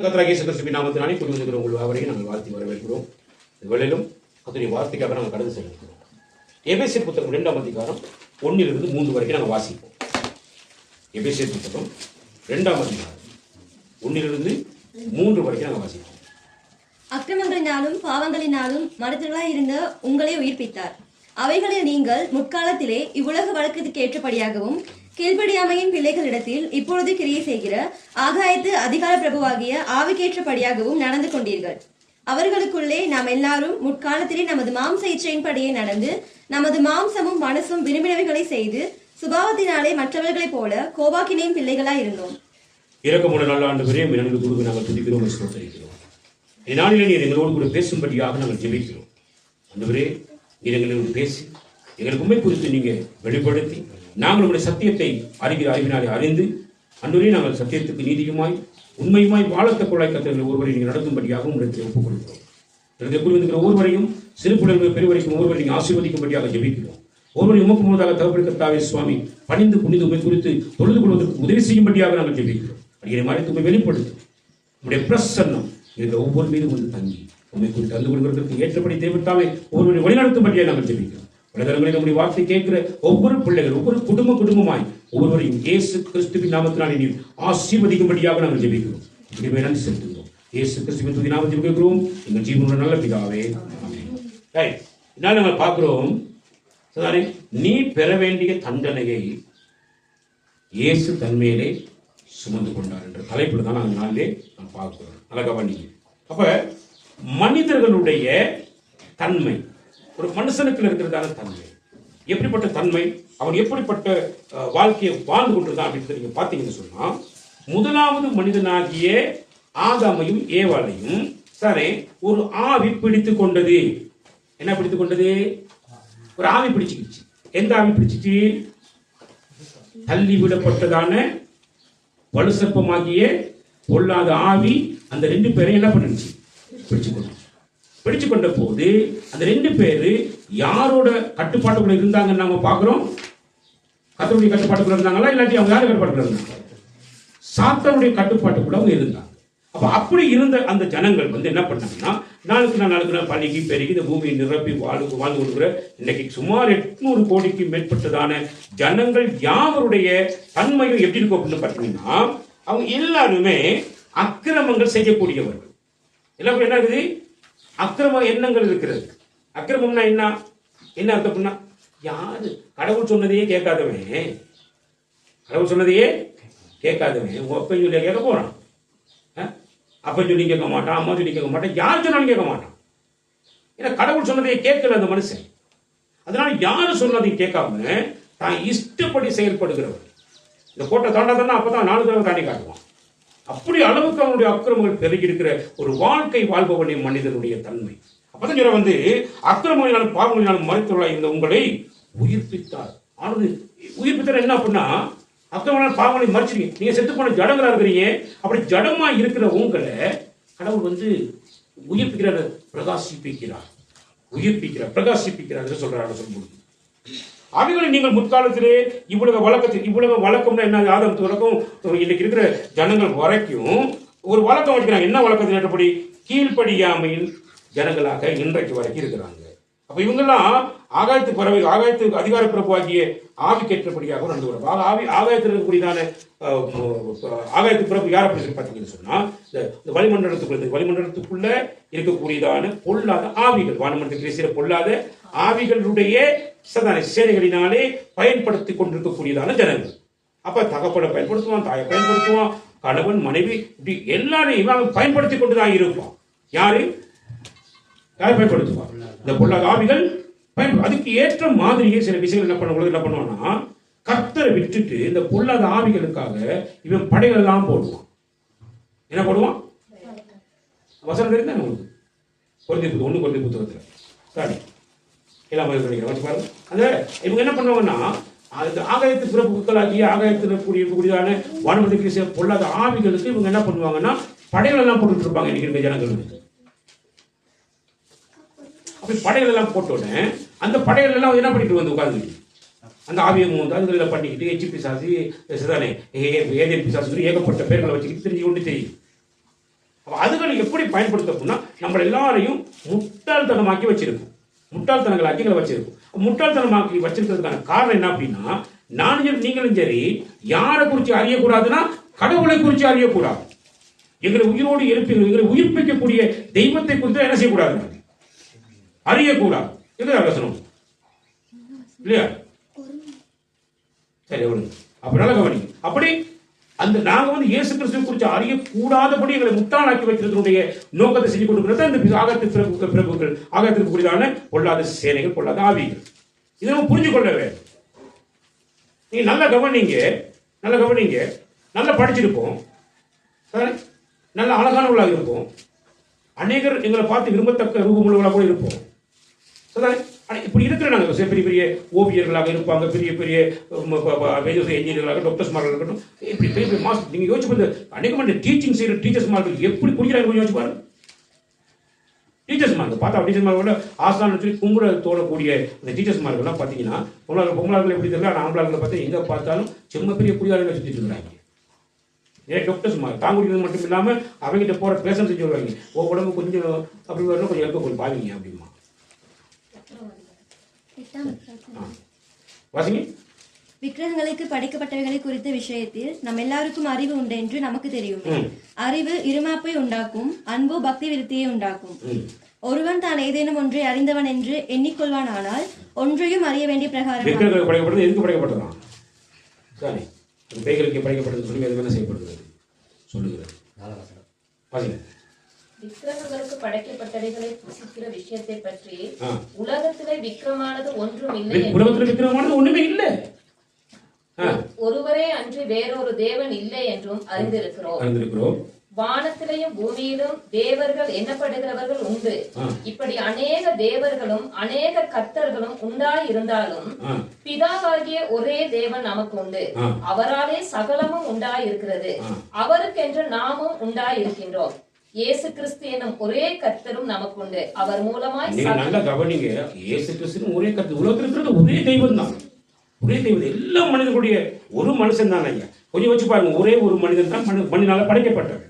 கர்த்தராகிய இயேசு கிறிஸ்துவின் நாமத்தினாலே கூடி வந்திருக்கிற உங்கள் அவரையும் நாங்கள் வாழ்த்தி வரவேற்கிறோம். வேளையிலும் கர்த்தருடைய வார்த்தைக்காக நாங்கள் கடந்து செல்கிறோம். எபேசியர் புத்தகம் 2ஆம் அதிகாரம் 1-3 வரைக்கும் நாங்கள் வாசிப்போம். எபேசியர் புத்தகம் 2ஆம் அதிகாரம் 1-3 வரைக்கும் நாங்கள் வாசிப்போம். அக்கிரமங்களினாலும் பாவங்களினாலும் மனிதர்களாய் இருந்த உங்களை உயிர்ப்பித்தார். அவைகளில் நீங்கள் முற்காலத்திலே இவ்வுலக வழக்கத்துக்கு ஏற்றபடியாகவும் கீழ்ப்படியாமையின் பிள்ளைகளிடத்தில் இப்பொழுது கிரியை செய்கிற ஆகாயத்து அதிகார பிரபுவாகிய ஆவிக்கேற்றபடியாகவும் நடந்து கொண்டீர்கள். அவர்களுக்குள்ளே நாம் எல்லாரும் முற்காலத்திலே நமது மாம்ச இச்சையின்படியே நடந்து நமது மாம்சமும் மனசும் விரும்பினவைகளை செய்து சுபாவத்தினாலே மற்றவர்களைப் போல கோபாக்கினையும் பிள்ளைகளாய் இருந்தோம். இரக்கமுள்ள நல்ல ஆண்டவரே, நன்கு கொடுக்க நாங்கள் துதிக்கிறோம், ஸ்தோத்திரிக்கிறோம். இந்நாளிலே நீர் எங்களோடு கூட பேசும்படியாக நாங்கள் ஜெபிக்கிறோம். ஆண்டவரே, நீர் எங்களோடு பேசி எங்களுக்கு உண்மை குறித்து நீங்க வெளிப்படுத்தி நாங்கள் உங்களுடைய சத்தியத்தை அறிகிற அறிவினாலே அறிந்து அன்றுவரே நாங்கள் சத்தியத்துக்கு நீதியுமாய் உண்மையுமாய் வாழத்த கொள்ளாய் கத்தர்கள் ஒருவரை நீங்கள் நடத்தும்படியாக உங்களுக்கு ஒப்புக் கொடுக்கிறோம். கூறியிருக்கிற ஒவ்வொருவரையும் சிறு பிள்ளைகள் பெருவரைக்கும் ஒருவரை நீங்கள் ஆசீர்வதிக்கும்படியாக ஜெபிக்கிறோம். ஒருவரை உமக்கு முன்னதாக தகப்பெடுக்கத்தாவே சுவாமி பணிந்து புனித உண்மை குறித்து தொழுது கொள்வதற்கு உதவி செய்யும்படியாக நாங்கள் ஜெபிக்கிறோம். அடியை மறைத்து உண்மை வெளிப்படுத்தும் உங்களுடைய பிரசன்னம் இருக்கிற ஒவ்வொரு மீதும் வந்து தங்கி உண்மை குறித்து அறிந்து கொள்வதற்கு ஏற்றபடி தேவத்தாவே ஒருவரை வழிநடத்தும்படியாக நாங்கள் ஜெபிக்கிறோம். உலகங்களில் நம்முடைய வார்த்தை கேட்கிற ஒவ்வொரு பிள்ளைகள் ஒவ்வொரு குடும்பமாய் ஒவ்வொருவரையும் இயேசு கிறிஸ்துவின் நாமத்தினால் நீர் ஆசீர்வதிக்கும்படியாக நாங்கள் ஜெபிக்கிறோம். இப்படி நன்றி செலுத்துகிறோம். இயேசு கிறிஸ்துவின் துதி நாமத்தில் கேட்கிறோம் எங்கள் ஜீவனோட நல்ல பிதாவே. இதனால் நாங்கள் பார்க்கிறோம், நீ பெற வேண்டிய தண்டனையை இயேசு தன்மையிலே சுமந்து கொண்டார் என்ற தலைப்பில் தான் நாங்கள் நாளிலே நான் பார்க்கிறோம். நல்லா கவனிங்க. அப்ப மனிதர்களுடைய தன்மை, ஒரு மனுஷனுக்கு இருக்கிறதான தன்மை, எப்படிப்பட்ட தன்மை, அவன் எப்படிப்பட்ட வாழ்க்கையை வாழ்ந்து கொண்டிருந்தான் அப்படின்னு நீங்க பார்த்தீங்கன்னு சொன்னா, முதலாவது மனிதனாகிய ஆதாமையும் ஏவாளையும் சரி ஒரு ஆவி பிடித்து கொண்டது. என்ன பிடித்து கொண்டது? ஒரு ஆவி பிடிச்சுக்கிச்சு. எந்த ஆவி பிடிச்சிச்சு? தள்ளி விடப்பட்டதான வலுசற்பமாகிய பொல்லாத ஆவி அந்த 2 பேரை என்ன பண்ணுச்சு? பிடிச்சு கொண்ட போது அந்த 2 பேரு யாரோட கட்டுப்பாட்டுக்குள்ள இருந்தாங்கன்னு நாம பாக்குறோம். கர்த்தருடைய கட்டுப்பாட்டுக்குள்ள இருந்தாங்களா, இல்லாட்டி அவங்க யாரு கட்டுப்பாட்டுக்குள்ள இருந்தாங்க? சாத்தானுடைய கட்டுப்பாட்டுக்குள்ள அவங்க இருந்தாங்க. அப்ப அப்படி இருந்த அந்த ஜனங்கள் வந்து என்ன பண்ணாங்கன்னா, நாளுக்கு நாள் பணிக்கு பெருகி இந்த பூமியை நிரப்பி வாழ்ந்து கொடுக்குற இன்னைக்கு சுமார் 800 கோடிக்கு மேற்பட்டதான ஜனங்கள் யாவருடைய தன்மையும் எப்படி இருக்கும் அப்படின்னு பார்த்தீங்கன்னா, அவங்க எல்லாருமே அக்கிரமங்கள் செய்யக்கூடியவர்கள். எல்லாருக்கும் என்ன இருக்குது? அக்கிரம எண்ணங்கள் இருக்கிறது. அக்கிரமம்னா என்ன அர்த்தம்னா, யாரு கடவுள் சொன்னதையே கேட்காதவன், கடவுள் சொன்னதையே கேட்காதவன் உங்க அப்பன் சொல்லி கேட்க போறான், அப்பன் சொல்லி கேட்க மாட்டான், அம்மா சொல்லி கேட்க மாட்டான், யார் சொன்னாலும் கேட்க மாட்டான். ஏன்னா கடவுள் சொன்னதையே கேட்கல அந்த மனுஷன். அதனால யாரு சொன்னதையும் கேட்காம தான் இஷ்டப்படி செயல்படுகிறவர். இந்த கோட்டை தாண்டாதான் அப்பதான் 4 தடவை தாண்டி காட்டுவான். அப்படி அளவுக்கு அவனுடைய அக்கிரமங்கள் பெருகி இருக்கிற ஒரு வாழ்க்கை வாழ்பவனுடைய மனிதனுடைய தன்மை. அப்பதான் சொல்ல வந்து அக்கிரமங்களினாலும் பாவங்களினாலும் மறைத்துள்ளாய் இருந்த உங்களை உயிர்ப்பித்தார். ஆனது உயிர்ப்பித்தார் என்ன அப்படின்னா, அக்கிரமங்களால் பாவங்களை மறைச்சிருக்கீங்க, நீங்க செத்து போன ஜடங்களா இருக்கிறீங்க. அப்படி ஜடமா இருக்கிற உங்களை கடவுள் வந்து உயிர்ப்பிக்கிறார், பிரகாசிப்பிக்கிறார், பிரகாசிப்பிக்கிறார் சொல்றாரு. சொல்லும்போது அவைகளை நீங்கள் முற்காலத்திலே இவ்வளவு வழக்கம்னா என்ன? ஆதாம் வழக்கம் இன்னைக்கு இருக்கிற ஜனங்கள் வரைக்கும் ஒரு வழக்கம் வச்சுக்கிறாங்க. என்ன வழக்கத்தில் ஏற்றபடி? கீழ்ப்படியாமையில் ஜனங்களாக இன்றைக்கு வரைக்கும் இருக்கிறாங்க. அப்ப இவங்கெல்லாம் ஆகாயத்து பறவை, ஆகாயத்து அதிகார பிரபுவாகிய ஆவிக்கேற்றபடியாக நடந்து வருவாங்க. ஆகாயத்தில் இருக்கக்கூடியதான ஆகாயத்து பிறப்பு யார் அப்படி பார்த்தீங்கன்னு சொன்னா, இந்த வளிமண்டலத்துக்குள்ள இருக்கக்கூடியதான பொல்லாத ஆவிகள், வானமண்டலத்தில் பேசுகிற பொல்லாத ஆவிகளுடைய சேனைகளினாலே பயன்படுத்தி கொண்டிருக்கக்கூடியதான ஜனங்கள். அப்ப தகப்பனை பயன்படுத்துவான், தாயை பயன்படுத்துவான், கணவன் மனைவி, இப்படி எல்லாரையும் அவன் பயன்படுத்தி கொண்டுதான் இருப்பான். யாரு பயன்படுத்துவான்? இந்த பொல்லாத ஆவிகள். அதுக்கு ஏற்ற மாதிரியே சில விஷயங்கள் என்ன பண்ணுவான்னா, கர்த்தரை விட்டுட்டு இந்த பொல்லாத ஆவிகளுக்காக இவன் படைகள் எல்லாம் போடுவான். என்ன போடுவான்? வசனம் தெரியுதா உங்களுக்கு? Corinthians 1 புத்தகத்துல சரி எல்லாம் வச்சு பாருங்க. அந்த இவங்க என்ன பண்ணுவாங்கன்னா, ஆகாயத்து பிறப்புகளாகிய ஆகாயத்தில் கூடியதான வானமண்டலத்துக்கு பொல்லாத ஆவிகளுக்கு இவங்க என்ன பண்ணுவாங்கன்னா, படைகள் எல்லாம் போட்டுட்டு இருப்பாங்க இன்னைக்கு இருக்க ஜனங்களுக்கு. அப்படி படைகள் எல்லாம் போட்டோன்னே அந்த படைகள் எல்லாம் என்ன பண்ணிட்டு வந்து உட்கார்ந்து அந்த ஆவியம் வந்து அதுகளில் பண்ணிக்கிட்டு எச்சி பிசாசு தானே ஏதேன் பிசாசு ஏகப்பட்ட பேர்களை வச்சுக்கிட்டு தெரிஞ்சு கொண்டு தெரியும். பிசாசுகள் எப்படி பயன்படுத்தணும்னா நம்ம எல்லாரையும் முட்டாள்தனமாக்கி வச்சிருக்கும், முட்டாள்தனங்களாக்கி எங்களை வச்சிருக்கும். முட்டாள்தனமாக்கி வச்சிருக்கிறதுக்கான காரணம் என்ன அப்படின்னா, நானும் நீங்களும் சரி யாரை குறித்து அறியக்கூடாதுன்னா கடவுளை குறித்து அறியக்கூடாது. எங்களை உயிரோடு எங்களை உயிர்ப்பிக்கக்கூடிய தெய்வத்தை குறித்து என்ன செய்யக்கூடாது, அறியக்கூடாது. இதுதான் வசனம் இல்லையா? சரி, அப்படி கவனிங்க. அப்படி அந்த நாங்க வந்து இயேசு கிறிஸ்துவை குறித்து அறியக்கூடாதபடி எங்களை முட்டாளாக்கி வைக்கிறதுடைய நோக்கத்தை செஞ்சு கொடுக்கிறது இந்த ஆகத்து பிரபுக்கள், ஆகத்திற்கு குறிதான பொல்லாத சேனைகள், பொல்லாத ஆவிகள். இதை நம்ம புரிஞ்சு கொள்ள வேண்டும். நீங்க நல்லா கவனிங்க, நல்லா படிச்சிருப்போம், நல்ல அழகானவர்களாக இருப்போம், அநேகர் எங்களை பார்த்து விரும்பத்தக்க ரூபமுள்ளவர்களாக கூட இருப்போம். இப்படி இருக்கிற நாங்கள் பெரிய பெரிய ஓவியர்களாக இருப்பாங்க, பெரிய பெரிய இன்ஜினியர்களாக, டாக்டர்ஸ்மார்கள் இருக்கட்டும், இப்படி பெரிய பெரிய மாஸ்டர். நீங்கள் யோசிச்சு பார்த்து அநேகமான டீச்சிங் செய்கிற டீச்சர்ஸ்மார்கள் எப்படி குடிக்கிறாங்க கொஞ்சம் யோசிச்சு பாருங்க. டீச்சர்ஸ்மார்கள் பார்த்தா டீச்சர்மார்களோட ஆசான சொல்லி கும்புற தோடக்கூடிய இந்த டீச்சர்ஸ்மார்கள்லாம் பார்த்தீங்கன்னா பொங்கலாளர்கள் எப்படி தெரியல, ஆனால் ஆம்பளார்களை பார்த்தா எங்கே பார்த்தாலும் செம்ம பெரிய குடியாளர்கள் சுற்றிட்டு இருக்கிறாங்க. ஏன் டாக்டர்ஸ்மார் தான் குடிக்கிறது மட்டும் இல்லாமல் அவங்ககிட்ட போகிற பேசன் செஞ்சு வருவாங்க, உடம்பு கொஞ்சம் அப்படி வரணும், கொஞ்சம் எழுப்ப கொஞ்சம் பாவீங்க அப்படிமா. விக்கிரகங்களுக்கு படைக்கப்பட்டவைகளை குறித்த விஷயத்தில் நம் எல்லாருக்கும் அறிவு உண்டு என்று நமக்கு தெரியும். அறிவு இருமாப்பை உண்டாக்கும், அன்பு பக்தி விருத்தியை உண்டாக்கும். ஒருவன் தான் ஏதேனும் ஒன்றை அறிந்தவன் என்று எண்ணிக்கொள்வான், ஆனால் ஒன்றையும் அறிய வேண்டிய பிரகாரம் விக்கிரகங்களுக்கு படைக்கப்பட்டவைகளை புசிக்கிற விஷயத்தை பற்றி உலகத்திலே விக்கிரமானது ஒன்றும் இல்லை, ஒண்ணுமே இல்லை, ஒருவரே அன்றி வேறொரு தேவன் இல்லை என்றும் அறிந்திருக்கிறோம். வானத்திலேயும் பூமியிலும் தேவர்கள் எண்ணப்படுகிறவர்கள் உண்டு. இப்படி அநேக தேவர்களும் அநேக கர்த்தர்களும் உண்டாயிருந்தாலும் பிதாவாகிய ஒரே தேவன் நமக்கு உண்டு. அவராலே சகலமும் உண்டாயிருக்கிறது, அவருக்கென்று நாமும் உண்டாயிருக்கின்றோம். இயேசு கிறிஸ்து என்னும் ஒரே கர்த்தரும் நமக்கு உண்டு. அவர் மூலமாய் நல்லா கவனிங்க. இயேசு கிறிஸ்து ஒரே கர்த்தர், உலகத்தில் இருக்கிறது ஒரே தெய்வம் தான், ஒரே தெய்வம். எல்லா மனிதர்களுடைய ஒரு மனுஷன் தான் ஐயா. கொஞ்சம் வச்சு பாருங்க, ஒரே ஒரு மனிதன் தான் மண்ணினால படைக்கப்பட்டவன்.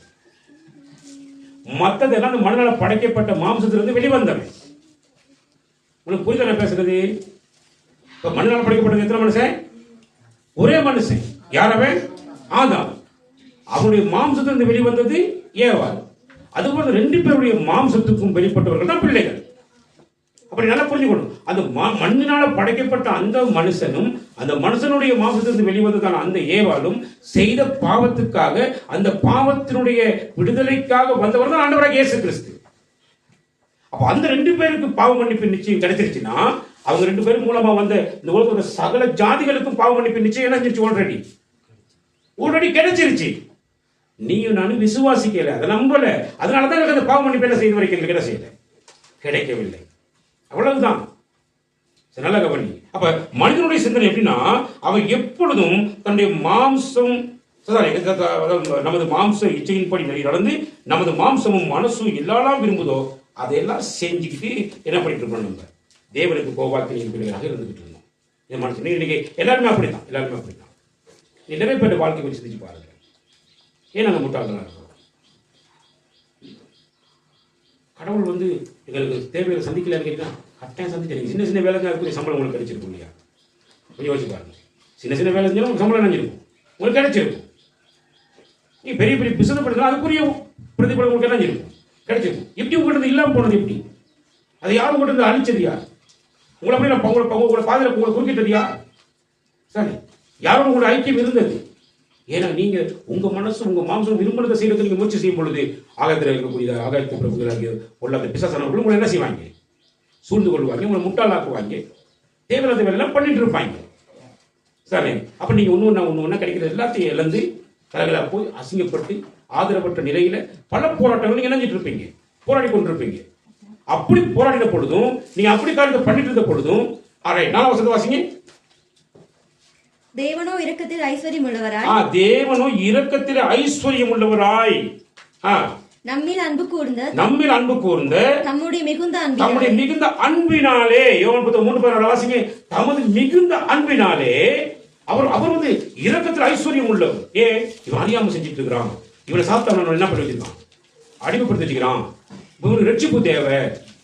மற்றதெல்லாம் அந்த மண்ணினால படைக்கப்பட்ட மாம்சத்திலிருந்து வெளிவந்தவன். உனக்கு புரியுதா நான் பேசுறது? இப்ப மண்ணினால படைக்கப்பட்டது எத்தனை மனுஷன்? ஒரே மனுஷன். யாரவன்? ஆதாம். அவருடைய மாம்சத்திலிருந்து வெளிவந்தது ஏவாள். அதுபோல ரெண்டு பேருடைய மாம்சத்துக்கும் வெளிப்பட்டவர்கள் தான் பிள்ளைகள். அப்படி நல்லா புரிஞ்சுக்கணும். அந்த மண்ணினால படைக்கப்பட்ட அந்த மனுஷனும் அந்த மனுஷனுடைய மாம்சத்திலிருந்து வெளிவந்ததான அந்த ஏவாளும் செய்த பாவத்துக்காக, அந்த பாவத்தினுடைய விடுதலைக்காக வந்தவர் தான் ஆண்டவராக இயேசு கிறிஸ்து. அப்ப அந்த ரெண்டு பேருக்கு பாவ மன்னிப்பு நிச்சயம் கிடைச்சிருச்சுன்னா, அவங்க ரெண்டு பேரும் மூலமா வந்த இந்த உலகத்தோட சகல ஜாதிகளுக்கும் பாவ மன்னிப்பு நிச்சயம் என்ன ஆல்ரெடி கிடைச்சிருச்சு. நீயும் நானும் விசுவாசிக்கல, அதை நம்பல. அதனாலதான் எனக்கு அந்த பாவ மன்னிப்பு என்ன செய்து வரைக்கும் என்ன செய்யல, கிடைக்கவில்லை. அவ்வளவுதான். நல்ல கவனி. அப்ப மனிதனுடைய சிந்தனை எப்படின்னா, அவன் எப்பொழுதும் தன்னுடைய மாம்சம், நமது மாம்ச இச்சையின்படி நடந்து நமது மாம்சமும் மனசும் எல்லாம் விரும்புதோ அதையெல்லாம் செஞ்சுக்கிட்டு என்ன பண்ணிட்டு இருக்கோம், நம்ம தேவனுக்கு கோபாக்கின் பிள்ளைகளாக இருந்துகிட்டு இருந்தோம். என் மனசு இன்னைக்கு எல்லாருமே அப்படித்தான், நீ நிறைய பேர் வாழ்க்கை வச்சு சிந்திச்சு பாருங்க. ஏன் நாங்கள் முட்டாள்தான் இருக்கோம்? கடவுள் வந்து எங்களுக்கு தேவைகளை சந்திக்கலான்னு கேட்டா கட்டாயம் சந்திக்கிறீங்க. சின்ன சின்ன வேலைக்கு அதுக்குரிய சம்பளம் உங்களுக்கு கிடைச்சிருக்கும் இல்லையா? கொஞ்சம் யோசிச்சு பாருங்க. சின்ன சின்ன வேலை செஞ்சாலும் உங்களுக்கு சம்பளம் நினைஞ்சிருக்கும், உங்களுக்கு கிடைச்சிருக்கும். நீ பெரிய பெரிய பிசினஸ் பண்ணுறதுல அதுக்குரிய பிரதிபலம் உங்களுக்கு நினைஞ்சிருக்கும், கிடைச்சிருக்கும். எப்படி உங்கள்கிட்ட இல்லாமல் போனது எப்படி? அது யாரும் உங்கள்கிட்ட அழிச்சது யார்? உங்களை அப்படி உங்களோட பாதையில் உங்களை குறுக்கிட்டது யார்? சரி, யாரோட உங்களோட ஐக்கியம் இருந்தது? ஏன்னா நீங்க உங்க மனசு உங்க மாம்சம் விரும்பினதை செய்யறதுக்கு நீங்க முயற்சி செய்யும் பொழுது ஆகாயத்தில் இருக்கக்கூடிய ஆகாயத்து பிரபுகளாகிய பொல்லாத பிசாசானவர்கள் உங்களை என்ன செய்வாங்க? சூழ்ந்து கொள்வாங்க, உங்களை முட்டாளாக்குவாங்க, தேவையில்லாத வேலையெல்லாம் பண்ணிட்டு இருப்பாங்க. சரி, அப்ப நீங்க ஒண்ணு கிடைக்கிற எல்லாத்தையும் இழந்து கலகலா போய் அசிங்கப்பட்டு ஆதரவற்ற நிலையில பல போராட்டங்கள் நீங்க நினைஞ்சிட்டு இருப்பீங்க, போராடி கொண்டிருப்பீங்க. அப்படி போராடின பொழுதும் நீங்க அப்படி காரியத்தை பண்ணிட்டு இருந்த பொழுதும் நான் வசதி வாசிங்க. தேவனோ இரக்கத்தில் ஐஸ்வர்யம் உள்ளவராய், தேவனோ இரக்கத்தில் ஐஸ்வர்யம் உள்ளவராய், நம்மில் அன்பு கூர்ந்த தம்முடைய மிகுந்த அன்பினாலே, யோவான் 3:16 வாசிங்க. தமது மிகுந்த அன்பினாலே அவர் வந்து இரக்கத்தில் ஐஸ்வர்யம் உள்ளவர். இவன் அறியாம செஞ்சுட்டு இருக்கிறான், இவனை சாப்பிட்டா என்ன பண்ணி வச்சிருக்கான், அடிமைப்படுத்தி வச்சுக்கிறான். இவனுக்கு ரட்சிப்பு தேவை,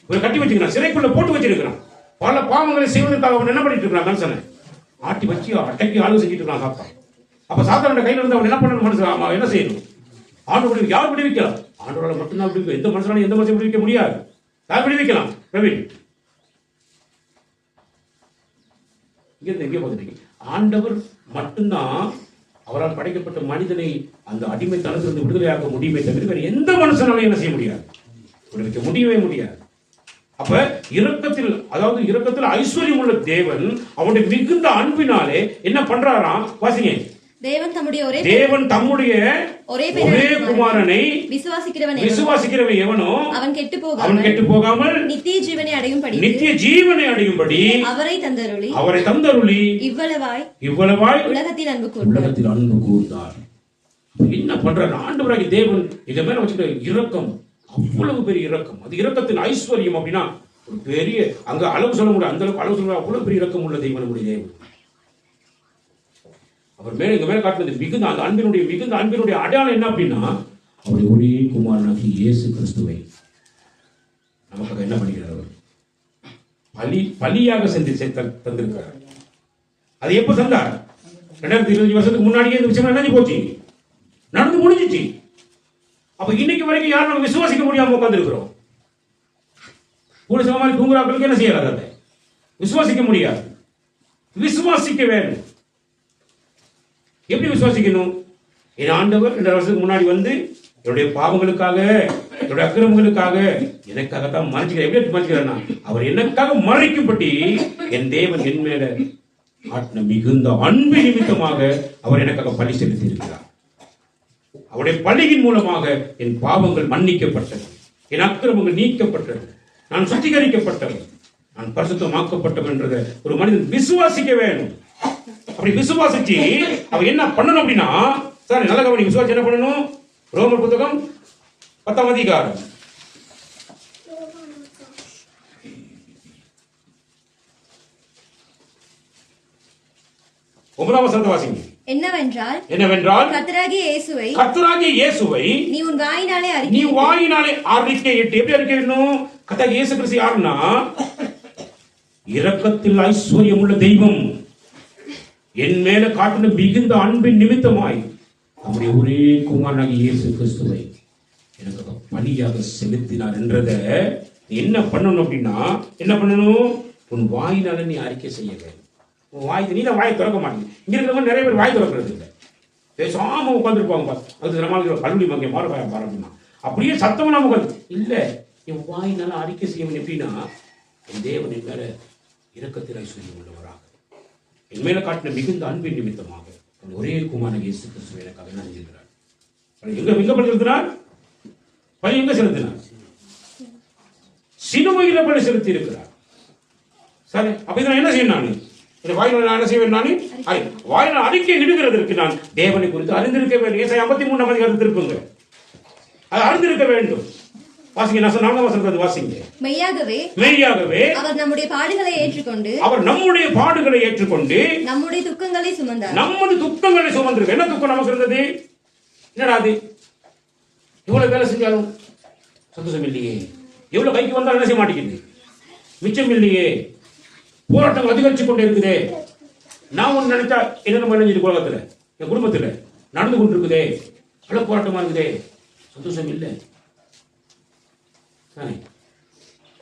இவரை கட்டி வச்சுக்கிறான், சிறைக்குள்ள போட்டு வச்சிருக்கிறான். பல பாவங்களை செய்வதற்காக அவன் என்ன பண்ணிட்டு இருக்கிறான்? மனுஷனை ஆட்டி வச்சு அட்டைக்கு ஆளுக செஞ்சுட்டு இருக்கான் சாத்தான். அப்ப சாத்தானோட கையில இருந்து அவன் என்ன பண்ணணும்? மனுஷன் அவன் என்ன செய்யணும்? ஆண்டு விடுவி. யார் விடுவிக்கலாம்? ஆண்டவரால் மட்டும்தான் விடுவிக்க. எந்த மனுஷனாலும் எந்த மனுஷன் விடுவிக்க முடியாது. யார் விடுவிக்கலாம்? பிரவீன் இங்கே பார்த்துட்டீங்க. ஆண்டவர் மட்டும்தான் அவரால் படைக்கப்பட்ட மனிதனை அந்த அடிமைத்தனத்திலிருந்து விடுதலையாக்க முடியுமே தவிர வேறு எந்த மனுஷனாலும் என்ன செய்ய முடியாது? விடுவிக்க முடியவே முடியாது. அப்ப இரக்கத்தில், அதாவது இரக்கத்தில் ஐஸ்வர்யம் உள்ள தேவன் அவனுடைய மிகுந்த அன்பினாலே என்ன பண்றாராம்? வாசிங்க. தேவன் தம்முடைய ஒரே குமாரனை விசுவாசிக்கிறவன் எவனோ அவன் கெட்டு போகாமல் நித்திய ஜீவனை அடையும்படி அவரை தந்தருளி இவ்வளவாய் உலகத்தில் அன்பு கூர்ந்தார். என்ன பண்றாரு ஆண்டவராகிய தேவன்? இத மேல வச்சுக்கிற இரக்கம், அவ்வளவு பெரிய இரக்கம். அது இரக்கத்தின் ஐஸ்வர்யம் அப்படின்னா ஒரு பெரிய அங்க அளவு சொல்ல முடியாது. அந்த அளவுக்கு அளவு சொல்ல, அவ்வளவு பெரிய இரக்கம் உள்ள தெய்வம் நம்முடைய தேவன். அவர் மேல எங்க மேல காட்டுறது மிகுந்த அந்த அன்பினுடைய அடையாளம் என்ன அப்படின்னா, அவருடைய ஒரே குமாரனாகி இயேசு கிறிஸ்துவை நமக்காக என்ன பண்ணிக்கிறார்? பலியாக தந்திருக்கிறார். அது எப்ப தந்தார்? 2020 வருஷத்துக்கு முன்னாடியே இந்த விஷயம் நடந்து போச்சு, நடந்து முடிஞ்சிச்சு. அப்ப இன்னைக்கு வரைக்கும் யாரும் நம்ம விசுவாசிக்க முடியாம உட்கார்ந்து இருக்கிறோம். கூட சமாளி தூங்குறாங்களுக்கு என்ன செய்யறாரு? அதை விசுவாசிக்க முடியாது. விசுவாசிக்க வேண்டும். எப்படி விசுவாசிக்கணும்? என் ஆண்டவர் 2 வருஷத்துக்கு முன்னாடி வந்து என்னுடைய பாவங்களுக்காக, என்னுடைய அக்கிரமங்களுக்காக எனக்காகத்தான் மறைச்சுக்கிறேன். எப்படி மறைச்சுக்கிறேன்னா, அவர் எனக்காக மறைக்கும்படி என் தேவன் என் மேல ஆட்டின மிகுந்த அன்பு நிமித்தமாக அவர் எனக்காக பலி செலுத்தி இருக்கிறார். அவருடைய பலியின் மூலமாக என் பாவங்கள் மன்னிக்கப்பட்டது, என் அக்கிரமங்கள் நீக்கப்பட்டது, நான் சுத்திகரிக்கப்பட்டவன், நான் பரிசுத்தமாக்கப்பட்டவன் என்றதை ஒரு மனிதன் விசுவாசிக்க வேண்டும். அப்படி விசுவாசிச்சு அவன் என்ன பண்ணணும் அப்படின்னா, சார் நல்ல கவனி, விசுவாசி என்ன பண்ணணும்? ரோமர் புத்தகம் 10ஆம் அதிகாரம் 9ஆம் வசனத்தை வாசிங்க. என்னவென்றால் கர்த்தராகிய இயேசுவை நீ உன் வாயினாலே அறிக்கையிட்டு. எப்படி அறிக்கையிடணும்? கர்த்தராகிய இயேசு கிறிஸ்து யாருன்னா, இரக்கத்தில் ஐஸ்வர்யம் உள்ள தெய்வம், என் மேல காட்டின மிகுந்த அன்பின் நிமித்தமாய் நம்முடைய ஒரே குமாரனாகிய இயேசு கிறிஸ்துவை எனக்கு பலியாக செலுத்தினார் என்றத என்ன பண்ணணும் அப்படின்னா, என்ன பண்ணணும்? உன் வாயினால நீ அறிக்கை செய்ய வேண்டும். உன் வாய், நீ தான் வாயை திறக்க மாட்டேங்க. இங்க இருக்கிறவங்க நிறைய பேர் வாய் திறக்கிறது இல்லை, பேசாம உட்காந்துருப்பாங்க. அது நம்மளுக்கு கல்வி மங்க பாருன்னா அப்படியே சத்தமா நம்ம உட்காந்து இல்ல. என் வாயினால அறிக்கை செய்யணும். எப்படின்னா, என் தேவனின் மேல இரக்கத்தில் ஐஸ்வர்யம் உள்ளவராக, என் மேல காட்டின மிகுந்த அன்பின் நிமித்தமாக ஒரே குமாரன் இயேசு கிறிஸ்து எனக்காக என்ன செஞ்சிருக்கிறார்? எங்க பலி செலுத்தினார்? பலி எங்க செலுத்தினார்? சிலுவையில பலி செலுத்தி இருக்கிறார். சரி, அப்ப இதை என்ன செய்யணும்? நான் வாயினால் என்ன செய்வேன்? நான் வாயினால் அறிக்கை இடுகிறதற்கு நான் தேவனை குறித்து அறிந்திருக்க வேண்டும். ஏசாயா 53ஆம் அதிகாரத்தில் திருப்புங்க, அது அறிந்திருக்க வேண்டும். வாசிங்க, நான் 4ஆம் வசனத்தை வாசிங்க. மெய்யாகவே அவர் நம்முடைய பாடுகளை ஏற்றுக்கொண்டு நம்முடைய துக்கங்களை சுமந்தார். நம்முடைய துக்கங்களை சுமந்திருக்கு. என்ன துக்கம் நமக்கு இருந்தது? என்னடா அது? இவ்வளவு வேலை செஞ்சாலும் சந்தோஷம் இல்லையே, எவ்வளவு கைக்கு வந்தாலும் என்ன செய்ய மாட்டேங்குது, மிச்சம் இல்லையே, போராட்டம் அதிகரிச்சு கொண்டே இருக்குதே. நான் ஒண்ணு நினைச்சா என்ன நினைஞ்சிட்டு உலகத்துல, என் குடும்பத்துல நடந்து கொண்டு இருக்குதே, அவ்வளவு போராட்டமா இருக்குதே, சந்தோஷம் இல்லை.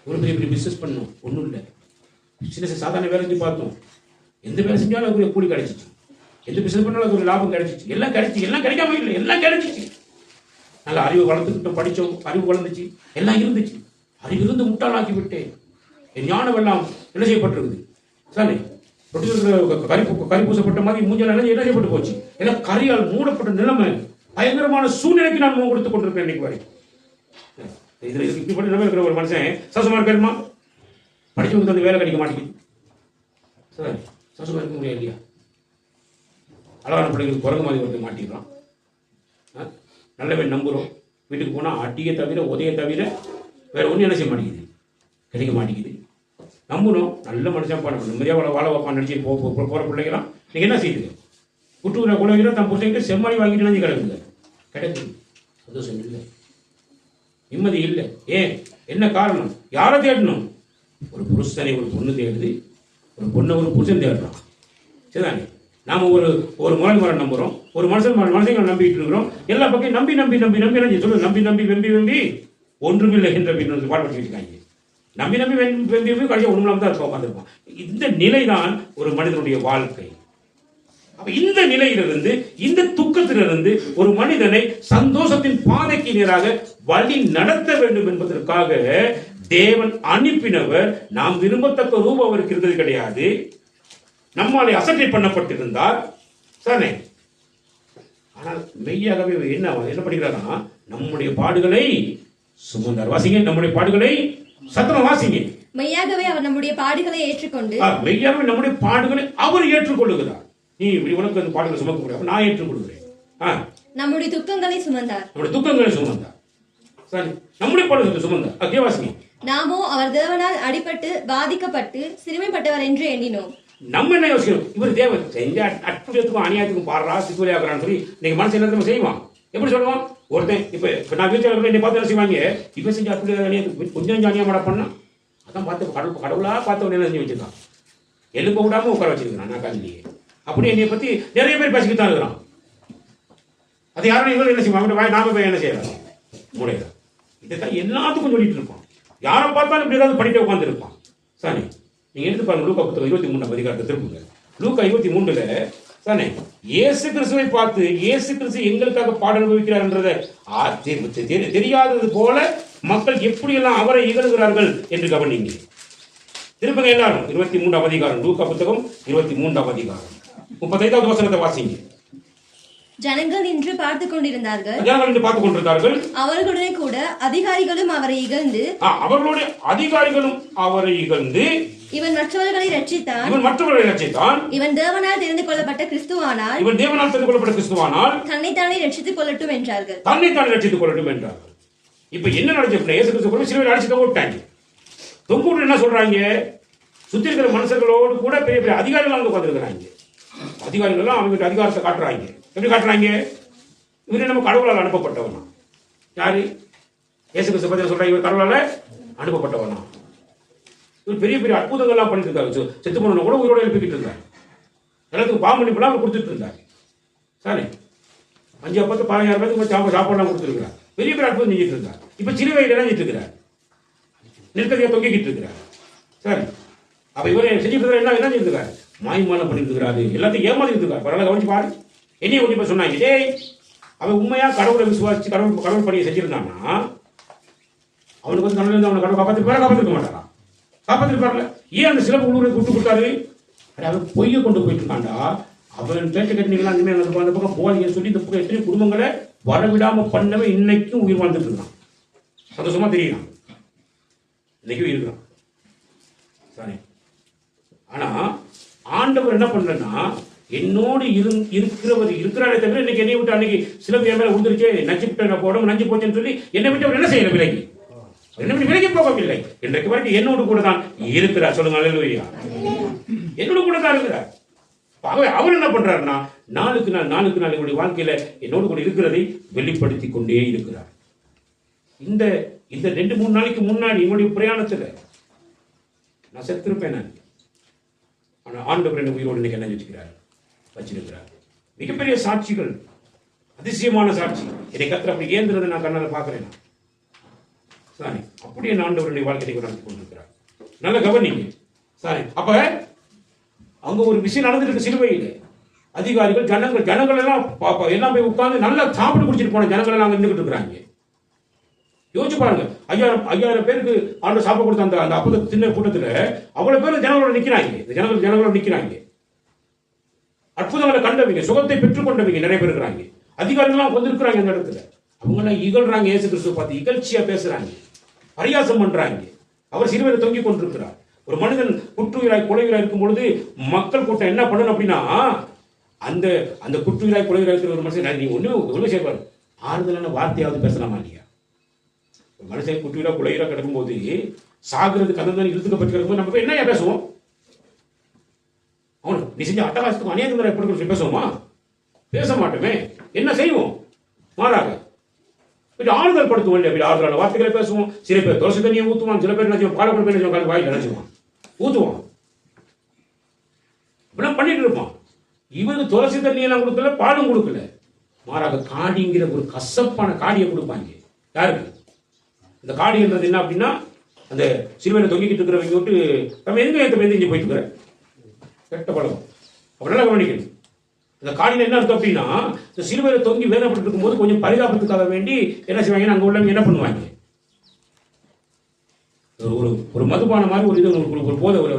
ஒரு பெரிய பிசினஸ் பண்ணணும், ஒன்றும் இல்லை, சின்ன சாதாரண வேலை செஞ்சு பார்த்தோம், எந்த வேலை செஞ்சாலும் அது கூலி கிடைச்சிச்சு, எந்த பிசினஸ் பண்ணாலும் அது ஒரு லாபம் கிடைச்சிச்சு, எல்லாம் கிடைச்சி, எல்லாம் கிடைக்காம இல்லை, எல்லாம் கிடைச்சிச்சு. நல்ல அறிவு வளர்த்துக்கிட்டோம், படித்தோம், அறிவு வளர்ந்துச்சு, எல்லாம் இருந்துச்சு. அறிவு இருந்து முட்டாளாக்கி விட்டேன். என் ஞானம் எல்லாம் என்ன செய்யப்பட்டிருக்குது? சாரி, கறி பூசப்பட்ட மாதிரி மூஞ்செல்லாம் என்ன செய்யப்பட்டு போச்சு, எல்லாம் கரியால் மூடப்பட்ட நிலைமை, பயங்கரமான சூழ்நிலைக்கு நான் முகம் கொடுத்துக் கொண்டிருக்கேன் இன்னைக்கு வரை. இதுல இப்படி பண்ணி இருக்கிற ஒரு மனுஷன் சசமா இருக்கணுமா? படிச்சவங்களுக்கு அந்த வேலை கிடைக்க மாட்டேங்குது. சார், சசமா இருக்க முடியாது இல்லையா? அழகான பிள்ளைங்களுக்கு குரங்கு மாதிரி ஒருத்தர் மாட்டிக்கிறான். நல்லவன் நம்புறோம், வீட்டுக்கு போனா அடியை தவிர உதைய தவிர வேற ஒன்றும் என்ன செய்ய மாட்டேங்குது, கிடைக்க மாட்டேங்குது. நம்பணும், நல்ல மனுஷன் பண்ண நிம்மதியாக வாழ வைப்பான் நினைச்சு போற பிள்ளைங்களாம் நீங்க என்ன செய்யுது? குட்டுற குழந்தைங்க தன் புத்தகிட்ட செம்மணி வாங்கிட்டு கிடக்குது, கிடைக்குது, சந்தோஷம் இல்லை. நிம்மதி இல்லை. ஏன்? என்ன காரணம்? யாரை தேடணும்? ஒரு புருஷனை ஒரு பொண்ணு தேடுது, ஒரு பொண்ணை ஒரு புருஷன் தேடுறான். சரிதானே? நாம ஒரு முரண்மரம் நம்புறோம், ஒரு மனுஷங்களை நம்பிட்டு இருக்கிறோம். எல்லா பக்கம் நம்பி நம்பி நம்பி நம்பி சொல்லு, நம்பி நம்பி வெம்பி வெம்பி ஒன்றுமில்லை என்ற பாடுபட்டு வச்சுக்காங்க. நம்பி நம்பி வெம்பி வெம்பி கடைசியாக ஒன்றுமில்லாம தான் இருப்போம், உட்காந்துருப்போம். இந்த நிலைதான் ஒரு மனிதனுடைய வாழ்க்கை. அப்ப இந்த நிலையிலிருந்து, இந்த துக்கத்திலிருந்து ஒரு மனிதனை சந்தோஷத்தின் பாதைக்கு நேராக வழி நடத்த வேண்டும் என்பதற்காக தேவன் அனுப்பினவர். நாம் விரும்பத்தக்க ரூபம் அவருக்கு இருந்தது கிடையாது. நம்மாலே அசட்டை பண்ணப்பட்டிருந்தார் தானே. ஆனால் மெய்யாகவே என்ன படிக்கிறாரா? நம்முடைய பாடுகளை சுமந்தார். வாசிங்க, நம்முடைய பாடுகளை சத்தமா வாசிங்க. மெய்யாகவே அவர் நம்முடைய பாடுகளை ஏற்றுக்கொண்டு, மெய்யாகவே நம்முடைய பாடுகளை அவர் ஏற்றுக்கொள்ளுகிறார். நீ உனக்கு அந்த பாடுகளை சுமக்க முடியாது, நான் ஏற்றுக்கொள்கிறேன். நம்முடைய துக்கங்களை சுமந்தார். நம்முடைய துக்கங்களை சுமந்தார். சரி, நம்முடைய பாடுகளை சுமந்தார். வாசிங்க. நாமோ அவர் தேவனால் அடிபட்டு பாதிக்கப்பட்டு சிறுமைப்பட்டவர் என்று எண்ணினோம். நம்ம என்ன யோசிக்கணும்? இவர் தேவன் செஞ்ச அற்புதத்துக்கும் அநியாயத்துக்கும் பாடுறா, சித்துவலியாக்குறான்னு சொல்லி நீங்க மனசு என்ன செய்வான்? எப்படி சொல்லுவான்? ஒருத்தன் இப்ப நான் வீட்டில் என்னை பார்த்து என்ன செய்வாங்க? இப்ப செஞ்ச அற்புத அநியாயத்துக்கு கொஞ்சம் அநியாயமாடா பண்ணா, அதான் பார்த்து கடவுளா பார்த்து என்ன செஞ்சு வச்சிருக்கான், எழுப்ப விடாம உட்கார வச்சிருக்கான். நான் காலையிலேயே அப்படி என்னை பத்தி நிறைய பேர் பேசிக்கிட்டு தான் இருக்கிறான். அது யாரும் இவங்க என்ன செய்வாங்க? நாம போய் என்ன செய்யலாம்? முடியாது. இதைத்தான் எல்லாத்துக்கும் சொல்லிட்டு இருப்பான். யாரை பார்த்தாலும் இப்படி ஏதாவது படிக்க உட்கார்ந்து இருப்பான். சாணி, நீங்க எடுத்து பாருங்க, லூக்கா புத்தகம் 23 அதிகாரத்தை திருப்புங்க. லூக்கா 23 தானே இயேசு கிறிஸ்துவை பார்த்து இயேசு கிறிஸ்து எங்களுக்காக பாட அனுபவிக்கிறார் என்றதை தெரியாதது போல மக்கள் எப்படியெல்லாம் அவரை இகழுகிறார்கள் என்று கவனிங்க. திருப்பங்க எல்லாரும் 23 அதிகாரம், லூக்கா புத்தகம் 23 அதிகாரம் 35வது வசனத்தை வாசிங்க. ஜனங்கள் நின்று பார்த்துக் கொண்டிருந்தார்கள். அவர்களுடனே கூட அதிகாரிகளும் அவரை இகழ்ந்து, இவன் மற்றவர்களை ரட்சித்தான், இவன் தேவனால் தெரிந்து கொள்ளப்பட்ட கிறிஸ்துவானால் தன்னைத்தானே ரட்சித்துக் கொள்ளட்டும் என்றார்கள். இப்ப என்ன நடந்துச்சு? இயேசு கிறிஸ்து சிலுவையில் அடிச்சு தொங்கிட்டாங்க. தொங்கிட்டு என்ன சொல்றாங்க? சுத்தி இருக்கிற மனுஷர்களோடு கூட பெரிய பெரிய அதிகாரிகள் உட்கார்ந்துருக்கிறாங்க. அதிகாரிகள் எல்லாம் அவங்க அதிகாரத்தை காட்டுறாங்க. எப்படி காட்டுறாங்க? இவரு நம்ம கடவுளால் அனுப்பப்பட்டவனா? யாரு? இயேசு கிறிஸ்து பத்தி சொல்றாங்க, இவர் கடவுளால அனுப்பப்பட்டவனா? இவர் பெரிய பெரிய அற்புதங்கள்லாம் பண்ணிட்டு இருக்காரு. செத்து போன கூட உயிரோட எழுப்பிக்கிட்டு இருந்தார். எல்லாத்துக்கும் பாம்பு அவர் கொடுத்துட்டு இருந்தார். சரி, 5 அப்பத்து 15 பேருக்கு சாப்பாடுலாம் கொடுத்துருக்கிறார். பெரிய பெரிய அற்புதம் செஞ்சுட்டு இருந்தார். இப்ப சிலுவையில் இணைஞ்சிட்டு இருக்கிறார், நிற்கதையா தொங்கிக்கிட்டு இருக்கிறார். சரி, அப்ப இவரை செஞ்சுட்டு என்ன செஞ்சிருக்காரு? மாய்மானம் பண்ணிட்டு இருக்கிறாரு, எல்லாத்தையும் ஏமாத்திட்டு இருக்காரு. பரவாயில்ல, கவனிச்சு பாரு. என்னைய கொஞ்சம் இப்ப சொன்னாங்க, டேய் அவன் உண்மையா கடவுளை விசுவாசிச்சு கடவுள் பணியை செஞ்சிருந்தான்னா அவனுக்கு வந்து கடவுள் அவனை கடவுள் காப்பாத்திருக்க மாட்டாரா? காப்பாத்திருப்பார்ல. ஏன் அந்த சிலப்பு உள்ளூரை கூட்டு கொடுத்தாரு? அவன் பொய்ய கொண்டு போயிட்டு இருக்காண்டா. அவன் பேச்ச கட்டினீங்களா அந்த பக்கம் போவாதீங்கன்னு சொல்லி இந்த பக்கம் எத்தனை குடும்பங்களை வரவிடாம பண்ணவே இன்னைக்கும் உயிர் வாழ்ந்துட்டு இருக்கான். சந்தோஷமா தெரியும், இன்னைக்கும் இருக்கிறான். சரி, ஆனா ஆண்டவர் என்ன பண்றேன்னா, என்னோடு இருக்கிறாரே தவிர இன்னைக்கு என்னை விட்டு அன்னைக்கு சில பேர் மேல உழுந்துருச்சே, நச்சு விட்டு உடம்பு நஞ்சு போச்சுன்னு சொல்லி என்னை விட்டு அவர் என்ன செய்யல? விலகி என்னை விட்டு விலகி போகவில்லை. இன்றைக்கு வரைக்கும் என்னோடு கூட தான் இருக்கிறார். சொல்லுங்க, அல்லேலூயா. என்னோட கூட தான் இருக்கிறார். அவர் என்ன பண்றாருன்னா, நாளுக்கு நாள் என்னுடைய வாழ்க்கையில என்னோடு கூட இருக்கிறதை வெளிப்படுத்தி கொண்டே இருக்கிறார். இந்த 2-3 நாளைக்கு முன்னாடி என்னுடைய பிரயாணத்துல நான் செத்திருப்பேன். நான் ஆனா ஆண்டவர் என்ன உயிரோடு இன்னைக்கு என்ன வச்சிருக்கிறார். மிகப்பெரிய சாட்சிகள், அதிசயமான சாட்சி. என்னை கத்திர அப்படி ஏந்திரதை நான் கண்ணால பாக்குறேன். சாரி, அப்படியே ஆண்டவருடைய வாழ்க்கையை நடத்தி கொண்டிருக்கிறார். நல்ல கவனிங்க. சாரி, அப்ப அங்க ஒரு விஷயம் நடந்துருக்கு. சிலுவையில் அதிகாரிகள் ஜனங்கள் எல்லாம் போய் உட்கார்ந்து நல்லா சாப்பிட்டு குடிச்சிட்டு போன ஜனங்கள் எல்லாம் அங்க நின்றுட்டு இருக்கிறாங்க. யோசிச்சு பாருங்க, 5000 பேருக்கு ஆண்டு சாப்பிட கொடுத்த அந்த அப்பத சின்ன கூட்டத்துல அவ்வளவு பேர் ஜனங்களோட நிக்கிறாங்க. ஜனங்களோட நிக்கிறாங்க. அற்புதங்களை கண்டவங்க, சுகத்தை பெற்றுக் கொண்டவங்க நிறைய பேர் இருக்கிறாங்க. அதிகாரிகள் வந்திருக்கிறாங்க. அந்த இடத்துல அவங்க எல்லாம் இகழ்றாங்க. இயேசு கிறிஸ்துவை பார்த்து இகழ்ச்சியா பேசுறாங்க, பரியாசம் பண்றாங்க. அவர் சிலுவையில் தொங்கிக் கொண்டிருக்கிறார். ஒரு மனிதன் குற்றுயிராய் இருக்கும் பொழுது மக்கள் கூட்டம் என்ன பண்ணணும் அப்படின்னா, அந்த குற்றுயிராய் இருக்கிற ஒரு மனுஷன் நீ ஒண்ணு சேர்ப்பாரு, ஆறுதலான வார்த்தையாவது பேசலாமா இல்லையா? மனுஷன் குற்றுயிரா கிடக்கும் போது, சாகுறது கதந்தான் இழுத்துக்கப்பட்டு கிடக்கும்போது நம்ம என்ன பேசுவோம்? அவனு நீ செஞ்ச அட்டகாசத்துக்கு அநேக எப்படி பேசுவோமா? பேச மாட்டோமே. என்ன செய்வோம்? மாறாக இப்படி ஆறுதல் படுத்துவோம் இல்லையா? இப்படி ஆறுதலான வார்த்தைகளை பேசுவோம். சில பேர் தோசை தண்ணியை ஊற்றுவான், சில பேர் நினைச்சுவோம் பாலப்பட பேர் நினைச்சுவோம், வாயில் நினைச்சுவான் ஊற்றுவான். இப்படிலாம் பண்ணிட்டு இருப்பான். இவருக்கு துளசி தண்ணியெல்லாம் கொடுக்கல, பாலும் கொடுக்கல, மாறாக காடிங்கிற ஒரு கசப்பான காடியை கொடுப்பாங்க. யாருக்கு? இந்த காடின்றது என்ன அப்படின்னா, அந்த சிலுவையில் தொங்கிக்கிட்டு இருக்கிறவங்க விட்டு நம்ம எங்க இங்கே போயிட்டு இருக்கிற கெட்ட பழக்கம். அப்ப நல்லா கவனிக்கணும். இந்த காடியில் என்ன அர்த்தம் அப்படின்னா, இந்த சிலுவையில் தொங்கி வேதப்பட்டு இருக்கும்போது கொஞ்சம் பரிதாபத்துக்காக வேண்டி என்ன செய்வாங்க, அங்கே உள்ளவங்க என்ன பண்ணுவாங்க, ஒரு ஒரு மதுபான மாதிரி ஒரு இது ஒரு போதை ஒரு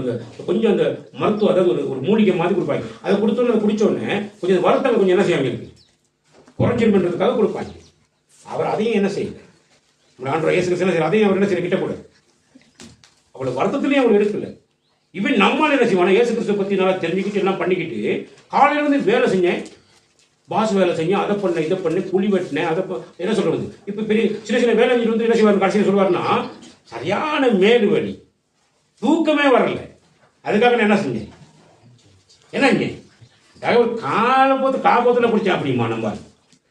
கொஞ்சம் அந்த மருத்துவம், அதாவது ஒரு மூலிகை மாதிரி கொடுப்பாங்க. அதை கொடுத்தோன்னு அதை குடிச்சோடனே கொஞ்சம் வருத்தங்கள் கொஞ்சம் என்ன செய்வாங்க இருக்கு குறைஞ்சிருமன்றதுக்காக கொடுப்பாங்க. அவர் அதையும் என்ன செய்யல, ஆண்டவர் இயேசு கிறிஸ்து என்ன செய்யல, அதையும் அவர் என்ன செய்ய கிட்ட கூட அவ்வளவு வருத்தத்திலையும் அவர் எடுக்கல. இவன் நம்மால் என்ன செய்வானா, இயேசு கிறிஸ்துவை பத்தி நல்லா தெரிஞ்சுக்கிட்டு எல்லாம் பண்ணிக்கிட்டு காலையில இருந்து வேலை செஞ்சேன், பாஸ் வேலை செஞ்சேன், அதை பண்ண இதை பண்ணு, குழி வெட்டினேன், அதை என்ன சொல்றது, இப்ப பெரிய சின்ன சின்ன வேலை வந்து என்ன செய்வார், கடைசியில் சொல்லுவாருன்னா சரியான மேலு வலி, தூக்கமே வரல, அதுக்காக நான் என்ன செஞ்சேன், என்ன செஞ்சேன், ஒரு காலப்போத்துல குடிச்சேன் அப்படிமா. நம்ம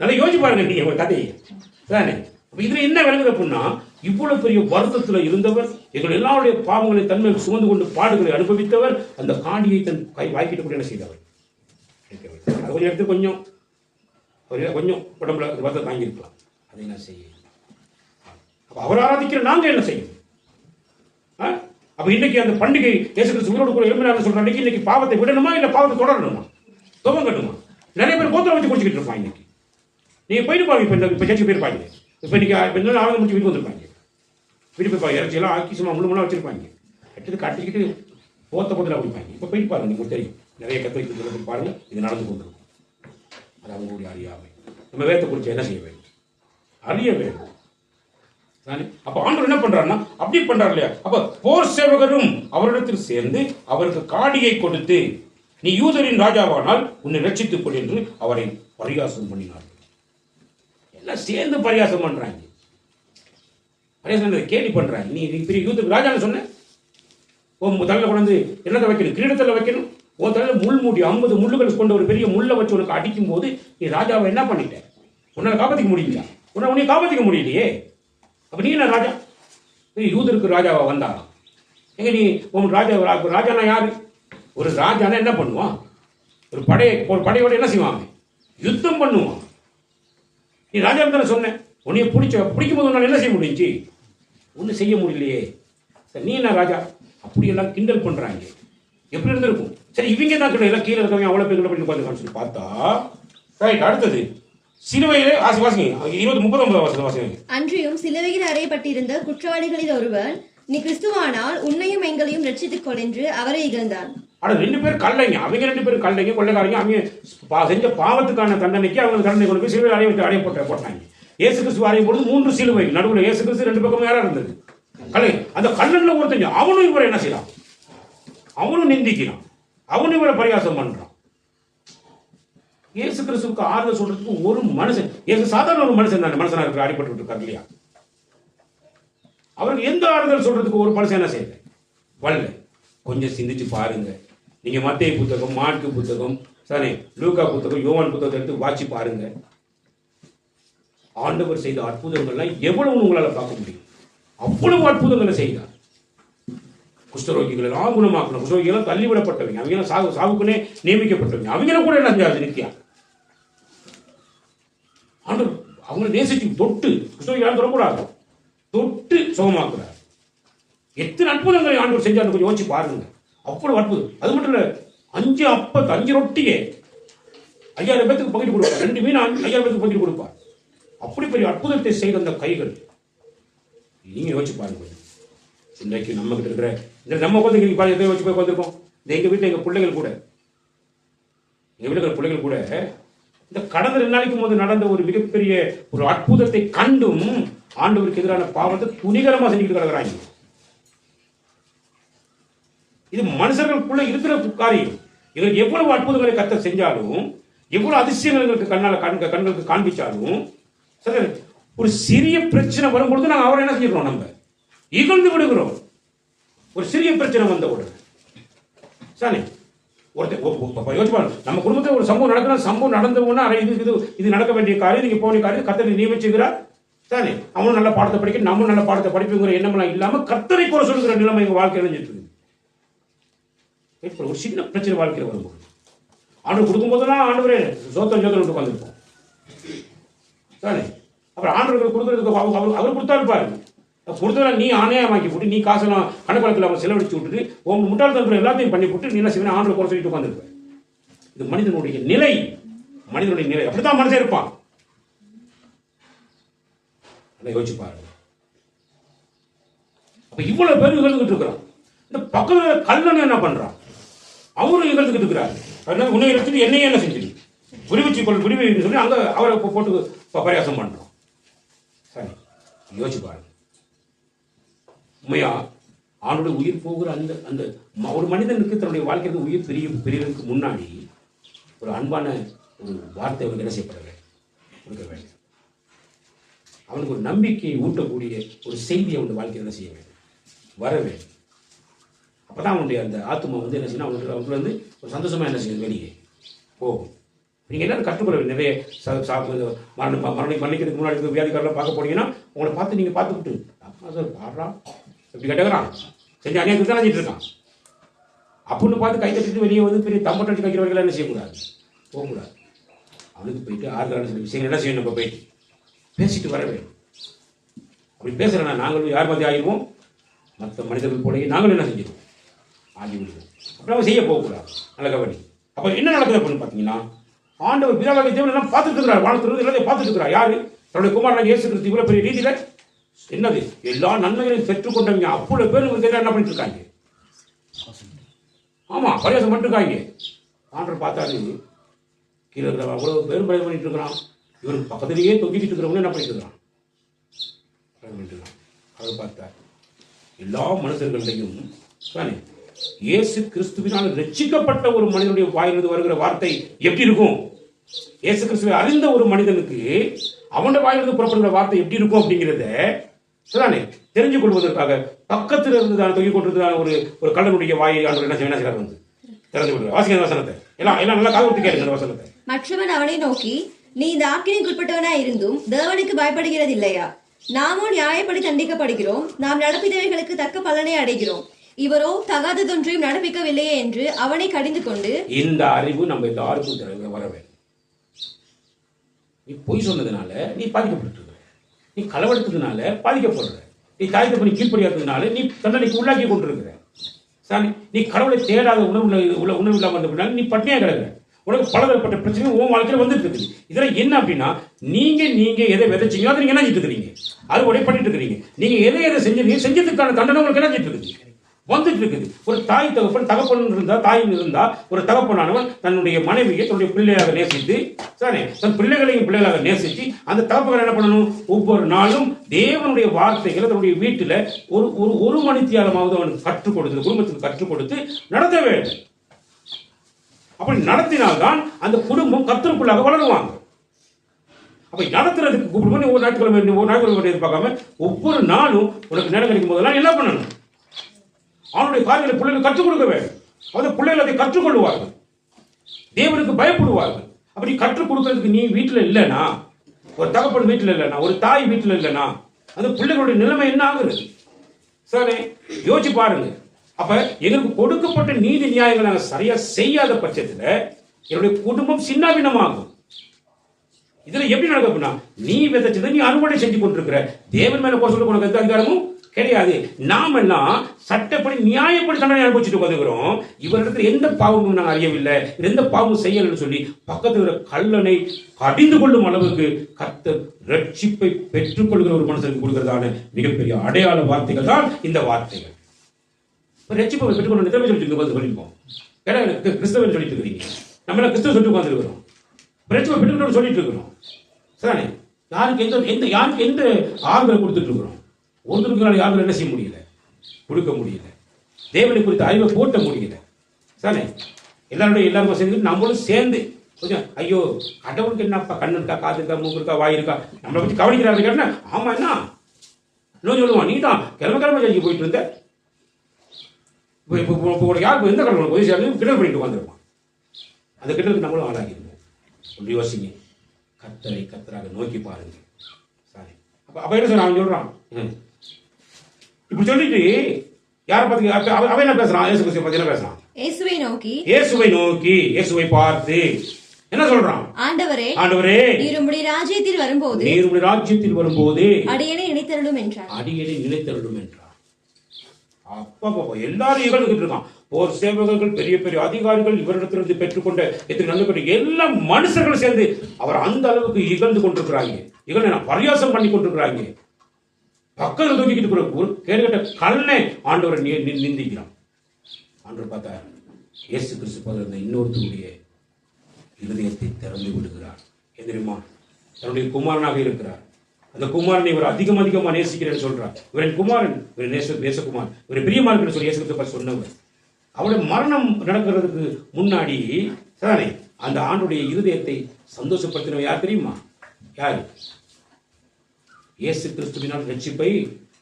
நல்லா யோசிச்சு பாருங்க நீங்க ஒரு கதையை தானே. இதுல என்ன விளங்குது அப்படின்னா, இவ்வளவு பெரிய வருத்தத்துல இருந்தவர், எங்கள் எல்லாருடைய பாவங்களை தன்மையை சுமந்து கொண்டு பாடுகளை அனுபவித்தவர், அந்த காடியை தன் கை வாய்க்கிட்டு கூட என்ன செய்தவர், அது கொஞ்சம் எடுத்து கொஞ்சம் உடம்புல வருத்தம் தாங்கியிருக்கலாம். அதை என்ன செய்ய, அப்ப அவர் ஆராதிக்கிற நாங்க என்ன செய்யும்? அப்ப இன்னைக்கு அந்த பண்டிகை இயேசு கிறிஸ்து உயிரோடு கூட எழுப்பினார்னு சொல்ற அன்னைக்கு இன்னைக்கு பாவத்தை விடணுமா இல்ல பாவத்தை தொடரணுமா, துவங்கணுமா? நிறைய பேர் போத்தலை வச்சு குடிச்சிக்கிட்டு இருப்பாங்க. இன்னைக்கு நீங்க போயிட்டு பாருங்க, இப்ப சர்ச்சை போயிருப்பாங்க, இப்ப இன்னைக்கு ஆவணம் முடிச்சு வீட்டுக்கு வந்திருப்பாங்க, வீட்டு போய் இறைச்சியெல்லாம் ஆக்கி சும்மா முள்ளு வச்சிருப்பாங்க, கட்டுறது கட்டிக்கிட்டு போத்தல குடிப்பாங்க. இப்ப போயிட்டு பாருங்க, உங்களுக்கு தெரியும், நிறைய கத்தரிக்கு பாருங்க, இது நடந்து கொண்டிருக்கும். அது அவங்களுடைய அறியாமை. நம்ம வேத்தை குறித்து என்ன செய்ய வேண்டும், அறிய வேண்டும். அப்ப ஆண்டவர் என்ன பண்றாருன்னா அப்படி பண்றாரு இல்லையா? அப்ப போர் சேவகரும் அவரிடத்தில் சேர்ந்து அவருக்கு காடியை கொடுத்து, நீ யூதரின் ராஜாவானால் உன்னை ரட்சித்துக் கொள் என்று அவரை பரிகாசம் பண்ணினார்கள். எல்லாம் சேர்ந்து பரிகாசம் பண்றாங்க, பரிகாசம் கேலி பண்றாங்க. நீ பெரிய யூதருக்கு ராஜான்னு சொன்ன, உன் தலையில கொண்டு என்னத்தை வைக்கணும், கிரீடத்தில் வைக்கணும், உன் தலையில முள் மூடி 50 முள்ளுகள் கொண்ட ஒரு பெரிய முள்ளை வச்சு உனக்கு அடிக்கும் போது நீ ராஜாவை என்ன பண்ணிட்ட, உன்னால காப்பாற்றிக்க முடியலையா? உன்னை காப்பாற்றிக்க முடியலையே. அப்ப நீ என்ன ராஜா? யூதருக்கு ராஜாவா வந்தாரா? எங்க நீ உன் ராஜானா யாரு? ஒரு ராஜானா என்ன பண்ணுவான், ஒரு படையோட என்ன செய்வாங்க, யுத்தம் பண்ணுவான். நீ ராஜா தானே சொன்ன, உன்னைய பிடிக்கும் போது உன்னால என்ன செய்ய முடிஞ்சு, ஒன்றும் செய்ய முடியலையே. சரி, நீ என்ன ராஜா? அப்படி எல்லாம் கிண்டல் பண்றாங்க. எப்படி இருந்திருக்கும்? சரி, இவங்க தான் எல்லாம் கீழே இருக்கவங்க அவ்வளவு பேர் பண்ணி உட்காந்து சொல்லி பார்த்தா ரைட். அடுத்தது சிலுவையிலே வாசிங்க 20-39 வாசிங்க. அன்றியும் சிலுவையில் அறையப்பட்டிருந்த குற்றவாளிகளில் ஒருவன், நீ கிறிஸ்துவானால் உன்னையும் எங்களையும் ரட்சித்துக் கொள் என்று அவரை இகழ்ந்தான். ஆனா 2 பேர் கல்லைங்க, அவங்க 2 பேரும் கல்லைங்க, கொள்ளைக்காரங்க. அவங்க செஞ்ச பாவத்துக்கான தண்டனைக்கு அவங்க தண்டனை கொண்டு போய் சிலுவையில் அறைய போட்டாங்க. இயேசு கிறிஸ்து அறையும் பொழுது 3 சிலுவை, நடுவில் இயேசு கிறிஸ்து 2 பக்கமும் யாரா இருந்தது, கல்லை. அந்த கல்லன்ல ஒருத்தன் அவனும் இவரை என்ன செய்யலாம், அவனும் நிந்திக்கிறான், அவனும் இவரை பரிகாசம் பண்றான். இயேசு கிறிஸ்துவுக்கு ஆறுதல் சொல்றதுக்கு ஒரு மனுஷன், இயேசு சாதாரண ஒரு மனுஷன் தான், மனுஷனா இருக்கிற அடிபட்டு இருக்காரு இல்லையா? அவருக்கு எந்த ஆறுதல் சொல்றதுக்கு ஒரு மனுஷன் என்ன செய்யல வரல. கொஞ்சம் சிந்திச்சு பாருங்க. நீங்க மத்தேயு புத்தகம், மாற்கு புத்தகம், சரி லூக்கா புத்தகம், யோவான் புத்தகத்தை எடுத்து வாசி பாருங்க. ஆண்டவர் செய்த அற்புதங்கள்லாம் எவ்வளவு உங்களால பார்க்க முடியும், அவ்வளவு அற்புதங்களை செய்தார். குஷ்டரோகிகள் எல்லாம் குணமாக்கணும், குஷ்டரோகிகள் தள்ளிவிடப்பட்டவங்க, அவங்க சாவுக்குனே நியமிக்கப்பட்டவங்க, அவங்க கூட என்ன செஞ்சாரு நித்யா ஆண்டவர் அவங்களை நேசிச்சு தொட்டு, குஷ்டரோகிகள் தொடக்கூடாது, தொட்டு சுகமாக்குறார். எத்தனை அற்புதங்களை ஆண்டவர் செஞ்சாரு கொஞ்சம் யோசிச்சு பாருங்க. அவ்வளவு அற்புதம். அது மட்டும் இல்ல, 5 அப்ப 5 ரொட்டியே 5000 பேருக்கு பங்கிட்டு கொடுப்பார், 2 மீன் 5000 பேருக்கு பங்கிட்டு கொடுப்பார். அப்படி பெரிய அற்புதத்தை செய்த அந்த கைகள் நீங்க யோசிச்சு பாருங்க. இன்றைக்கு நம்ம கிட்ட இருக்கிற நம்ம குழந்தைங்க வச்சு போய் உட்காந்துருக்கோம். எங்க வீட்டில் எங்க பிள்ளைகள் கூட இந்த கடந்த 2 நாளைக்கு போது நடந்த ஒரு மிகப்பெரிய ஒரு அற்புதத்தை கண்டும் ஆண்டவருக்கு எதிரான பாவத்தை துணிகரமா செஞ்சுக்கிட்டு கிடக்குறாங்க. இது மனுஷர்களுக்குள்ள இருக்கிற காரியம். இவருக்கு எவ்வளவு அற்புதங்களை கத்த செஞ்சாலும், எவ்வளவு அதிசயங்களுக்கு கண்களுக்கு காண்பிச்சாலும், ஒரு சிறிய பிரச்சனை வரும்பொழுது நாங்கள் அவரை என்ன செஞ்சிடறோம், நம்ம இகழ்ந்து விடுகிறோம். ஒரு சிறிய பிரச்சனை வந்த உடனே சாரி ஒருத்தர் நம்ம குடும்பத்தில் ஒரு சம்பவம் நடக்கிற சம்பவம் நடந்த உடனே இது நடக்க வேண்டிய காரியம், நீங்க போன காரியம் கர்த்தர் நியமிச்சுக்கிறார், தானே அவனும் நல்ல பாடத்தை படிக்க நம்மளும் நல்ல பாடத்தை படிப்புங்கிற எண்ணமெல்லாம் இல்லாம கர்த்தரை குறை சொல்லுகிற நிலைமை எங்க வாழ்க்கையில் இருக்கு. ஒரு சின்ன பிரச்சனை வாழ்க்கையில் வரும்போது ஆண்டு கொடுக்கும் போதெல்லாம் ஆண்டவரே சோத்தம் விட்டு உட்காந்துருப்போம் தானே. அப்புறம் ஆண்டவர்கள் கொடுக்கறதுக்கு அவர் கொடுத்தா இருப்பாரு. கொடுத்ததெல்லாம் நீ ஆணையமாக்கி போட்டு நீ காசெல்லாம் கணக்கு அவர் செலவழிச்சு விட்டுட்டு உங்க முட்டாள்தனத்தில் எல்லாத்தையும் பண்ணி போட்டு நீ என்ன செய்வேன் ஆண்டவரை குறை சொல்லிட்டு உட்காந்துருப்பேன். இது மனிதனுடைய நிலை, மனிதனுடைய நிலை. அப்படித்தான் மனுஷன் இருப்பான். யோசிச்சு பாருங்க. அப்ப இவ்வளவு பேர் இகழ்ந்துகிட்டு இருக்கிறான். இந்த பக்கத்துல கல்லன் என்ன பண்றான்? அவரும் இகழ்ந்துகிட்டு இருக்கிறாரு. அதனால உன்னை எடுத்துட்டு என்னையே என்ன செஞ்சு விடுவிச்சு சொல்லி அங்க அவரை போட்டு பரியாசம் பண்றோம். சரி, யோசிச்சு பாருங்க. உண்மையா அவனுடைய உயிர் போகிற அந்த அந்த ஒரு மனிதனுக்கு தன்னுடைய வாழ்க்கைக்கு உயிர் பெரியதுக்கு முன்னாடி ஒரு அன்பான ஒரு வார்த்தை அவனுக்கு என்ன செய்யப்பட வேண்டும், கொடுக்க வேண்டும். அவனுக்கு ஒரு நம்பிக்கையை ஊட்டக்கூடிய ஒரு செய்தி அவனுடைய வாழ்க்கையில் என்ன செய்ய வேண்டும், வர வேண்டும். அப்பதான் அவனுடைய அந்த ஆத்மா வந்து என்ன செய்யணும், அவனுக்கு வந்து ஒரு சந்தோஷமா என்ன செய்யும், வெளியே போகும். நீங்கள் எல்லாரும் கற்றுக்கொள்ள நிறைய மரணிக்கிறதுக்கு முன்னாடி வியாதிக்காரெல்லாம் பார்க்க போனீங்கன்னா உங்களை பார்த்து நீங்கள் பார்த்துக்கிட்டு அப்பா சார் பாடுறான் எப்படி கேட்டுக்கிறான், செஞ்சு அநியாயத்துக்கு தான் செஞ்சுட்டு இருக்கான் அப்படின்னு பார்த்து கை தட்டிட்டு வெளியே வந்து பெரிய தம்பட்டடிச்சு வைக்கிறவர்கள் என்ன செய்யக்கூடாது, போகக்கூடாது. அவனுக்கு போயிட்டு ஆறுதலான சில விஷயங்கள் என்ன செய்யணும், நம்ம போயிட்டு பேசிட்டு வர வேண்டும். அப்படி பேசுகிறேன்னா நாங்களும் யார் மாதிரி ஆகிடுவோம், மற்ற மனிதர்கள் போலயே நாங்களும் என்ன செஞ்சிடுவோம், ஆகி விடுவோம். அப்படி அவன் செய்ய போகக்கூடாது. நல்ல கவனி. அப்போ என்ன நடக்குது அப்படின்னு பார்த்தீங்கன்னா, ஆண்டவர் பிதாவாகிய தேவன் எல்லாம் பார்த்துட்டு இருக்கிறார், வானத்திலிருந்து எல்லாத்தையும் பார்த்துட்டு இருக்கிறார். யாரு? தன்னுடைய குமாரனாகிய இயேசு கிறிஸ்து இவ்வளவு பெரிய ரீதியில என்னது எல்லா நன்மைகளையும் பெற்றுக்கொண்டவங்க அவ்வளவு பேர் என்ன பண்ணிட்டு இருக்காங்க, ஆமா பரியாசம் பண்ணிட்டு இருக்காங்க. ஆண்டவர் பார்த்தாரு, கீழே இருக்கிற அவ்வளவு பேரும் பரியாசம் பண்ணிட்டு இருக்கிறான். இவருக்கு பக்கத்திலேயே தொங்கிட்டு இருக்கிறவங்க என்ன பண்ணிட்டு இருக்கிறான், அவர் பார்த்தார் எல்லா மனுஷர்களையும் தானே. இயேசு கிறிஸ்துவினால் ரட்சிக்கப்பட்ட ஒரு மனிதனுடைய வாயிலிருந்து வருகிற வார்த்தை எப்படி இருக்கும், இயேசு கிறிஸ்துவை அறிந்த ஒரு மனிதனுக்கு அவனுடைய வாயிலிருந்து புறப்படுகிற வார்த்தை எப்படி இருக்கும் அப்படிங்கிறத தானே தெரிஞ்சு கொள்வதற்காக பக்கத்தில் இருந்துதான் தொங்கி கொண்டிருந்ததான ஒரு கள்ளனுடைய வாயை ஆண்டவர் என்ன செய்யறார், வந்து திறந்து விடுவார். வாசிக்கிற வசனத்தை எல்லாம் நல்லா காது கேளுங்க வசனத்தை. மற்றவன் அவனை நோக்கி, நீ இந்த ஆக்கினைக்கு உட்பட்டவனாய் இருந்தும் தேவனுக்கு பயப்படுகிறது இல்லையா? நாமோ நியாயப்படி தண்டிக்கப்படுகிறோம், நாம் நடப்பிதவைகளுக்கு தக்க பலனை அடைகிறோம். இவரோ தகாததொன்றையும் நடப்பிக்கவில்லையே என்று அவனை கடிந்து கொண்டு, இந்த அறிவு நம்ம எல்லாருக்கும் வர வேண்டும். நீ பொய் சொன்னதுனால நீ பாதிக்கப்பட்டு, நீ களவெடுத்ததுனால பாதிக்கப்படுற, நீ தாய் தப்ப நீ கீழ்ப்படியாததுனால நீ தண்டனைக்கு உள்ளாக்கி கொண்டிருக்கிற. சாமி, நீ கடவுளை தேடாத உணவு இல்லாமல் இருந்ததுனால நீ பட்டினியா கிடக்குற. உனக்கு பலதரப்பட்ட பிரச்சனை உன் வாழ்க்கையில் வந்துட்டு இருக்குது. இதெல்லாம் என்ன அப்படின்னா, நீங்க எதை விதைச்சீங்களோ அதை நீங்க என்ன செஞ்சுட்டு இருக்கிறீங்க, அது உடைய பண்ணிட்டு இருக்கிறீங்க. நீங்க எதை செஞ்சதுக்கான தண்டனை உங்களுக்கு என்ன செஞ்சுட்டு இருக்குது, வந்துட்டு இருக்குது. ஒரு தாய் தகப்பன் இருந்தா, தாய் இருந்தா ஒரு தகப்பனானவன் தன்னுடைய மனைவியை தன்னுடைய பிள்ளையாக நேசித்து சானே தன் பிள்ளைகளையும் பிள்ளைகளாக நேசித்து அந்த தகப்பன் என்ன பண்ணணும், ஒவ்வொரு நாளும் தேவனுடைய வார்த்தைகளை தன்னுடைய வீட்டில் ஒரு மணித்தியாலமாவது அவனுக்கு கற்றுக் கொடுத்து, குடும்பத்துக்கு கற்றுக் கொடுத்து நடத்த வேண்டும். அப்படி நடத்தினால்தான் அந்த குடும்பம் கர்த்தருக்குள்ளாக வளருவாங்க. அப்ப நடத்துறதுக்கு கூப்பிடும்போது ஒரு ஞாயிற்றுக்கிழமை எதிர்பார்க்காம ஒவ்வொரு நாளும் உனக்கு நேரம் கிடைக்கும் போதெல்லாம் என்ன பண்ணணும், அவனுடைய காரியங்களை பிள்ளைகள் கற்றுக் கொடுக்க வேண்டும். அந்த பிள்ளைகள் அதை கற்றுக்கொள்வார்கள், தேவனுக்கு பயப்படுவார்கள். அப்படி கற்றுக் கொடுக்கறதுக்கு நீ வீட்டில் இல்லைனா, ஒரு தகப்பன் வீட்டில் இல்லைனா, ஒரு தாய் வீட்டில் இல்லைனா, அந்த பிள்ளைகளுடைய நிலைமை என்ன ஆகுறது? சரி, யோசிச்சு பாருங்க. அப்ப எங்களுக்கு கொடுக்கப்பட்ட நீதி நியாயங்களை நாங்கள் சரியா செய்யாத பட்சத்தில் என்னுடைய குடும்பம் சின்னாபின்னமாகும். இதுல எப்படி நடக்கும்னா, நீ விதைச்சதை நீ அறுவடை செஞ்சு கொண்டிருக்கிற. தேவன் மேல போக சொல்ல உனக்கு எந்த அதிகாரமும் கிடையாது. நாம் எல்லாம் சட்டப்படி நியாயப்படி தண்டனை அனுபவிச்சுட்டு வந்துக்கிறோம். இவரிடத்துல எந்த பாவமும் நாங்கள் அறியவில்லை, எந்த பாவமும் செய்யலன்னு சொல்லி பக்கத்தில் இருக்கிற கல்லனை கடிந்து கொள்ளும் அளவுக்கு கர்த்தர் ரட்சிப்பை பெற்றுக் கொள்கிற ஒரு மனுஷனுக்கு கொடுக்கிறதான மிகப்பெரிய அடையாள வார்த்தைகள் தான் இந்த வார்த்தைகள். ரட்சிப்பை பெற்றுக்கொள்ள நிலைமை சொல்லியிருக்கோம். ஏன்னா கிறிஸ்தவன் சொல்லிட்டு இருக்கிறீங்க, நம்ம கிறிஸ்தவ சொல்லி உட்காந்துருக்கிறோம். ரட்சிப்பை பெற்றுக்கொண்டு சொல்லிட்டு இருக்கிறோம். சரிதானே? யாருக்கு எந்த ஆறுதலை கொடுத்துட்டு இருக்கிறோம்? ஒருத்தருக்கு யாரும் என்ன செய்ய முடியல, கொடுக்க முடியல. தேவனை குறித்த அறிவை போட்ட முடியல. சானே எல்லாரும் சேர்ந்து நம்மளும் சேர்ந்து கொஞ்சம் ஐயோ கடவுளுக்கு என்னப்பா கண்ணு இருக்கா, காது இருக்கா, மூக்கு இருக்கா, வாய் இருக்கா, நம்மளை பற்றி கவனிக்கிறாரு கேட்டா ஆமா என்ன இன்னும் சொல்லுவான், நீ தான் கிழமை ஜெயிக்க போயிட்டு இருந்த. இப்போ யாருக்கு எந்த கடவுள் உதவி செய்யாது கிண்டல் பண்ணிட்டு உட்காந்துருப்பான். அந்த கிண்டலுக்கு நம்மளும் ஆளாகிருந்தோம். அப்படி யோசிங்க, கர்த்தரை கர்த்தராக நோக்கி பாருங்க. சாரி, அப்ப என்ன சொல்றான்? அவன் சொல்றான் இப்படி சொல்லிட்டு யாரை பத்தி அவன் என்ன பேசுறான்? இயேசு கிறிஸ்துவை பத்தி என்ன பேசுறான்? இயேசுவை நோக்கி, இயேசுவை பார்த்து என்ன சொல்றான்? ஆண்டவரே, நீர் உம்முடைய ராஜ்யத்தில் வரும்போது அடியேனை நினைத்தருளும் என்றார். அப்ப எல்லாரும் இகழ்ந்துகிட்டு இருக்கான். போர் சேவகர்கள், பெரிய பெரிய அதிகாரிகள், இவரிடத்திலிருந்து பெற்றுக்கொண்ட எத்தனை நல்ல எல்லா மனுஷர்களும் சேர்ந்து அவர் அந்த அளவுக்கு இகழ்ந்து கொண்டிருக்கிறாங்க. பரியாசம் பண்ணி கொண்டிருக்கிறாங்க. பக்கத்தில் தூக்கிட்டு ஒரு கேடுகட்ட கல்லை ஆண்டவரை நிந்திக்கிறான். ஆண்டவர் பார்த்தா இயேசு கிறிஸ்து பார்த்த இன்னொருத்தருடைய இருதயத்தை திறந்து விடுகிறார். எதிரிமா தன்னுடைய குமாரனாக இருக்கிறார். அந்த குமாரனை இவர் அதிகமா நேசிக்கிறேன்னு சொல்றார். இவரின் குமாரன், இவர் நேசகுமார், இவர் பிரியமா இருக்கிற சொல்லி இயேசு கிறிஸ்து சொன்னவர். அவருடைய மரணம் நடக்கிறதுக்கு முன்னாடி சரிதானே அந்த ஆண்டுடைய இருதயத்தை சந்தோஷப்படுத்தினவர் யார் தெரியுமா? யாரு? இயேசு கிறிஸ்துவினால் ரட்சிப்பை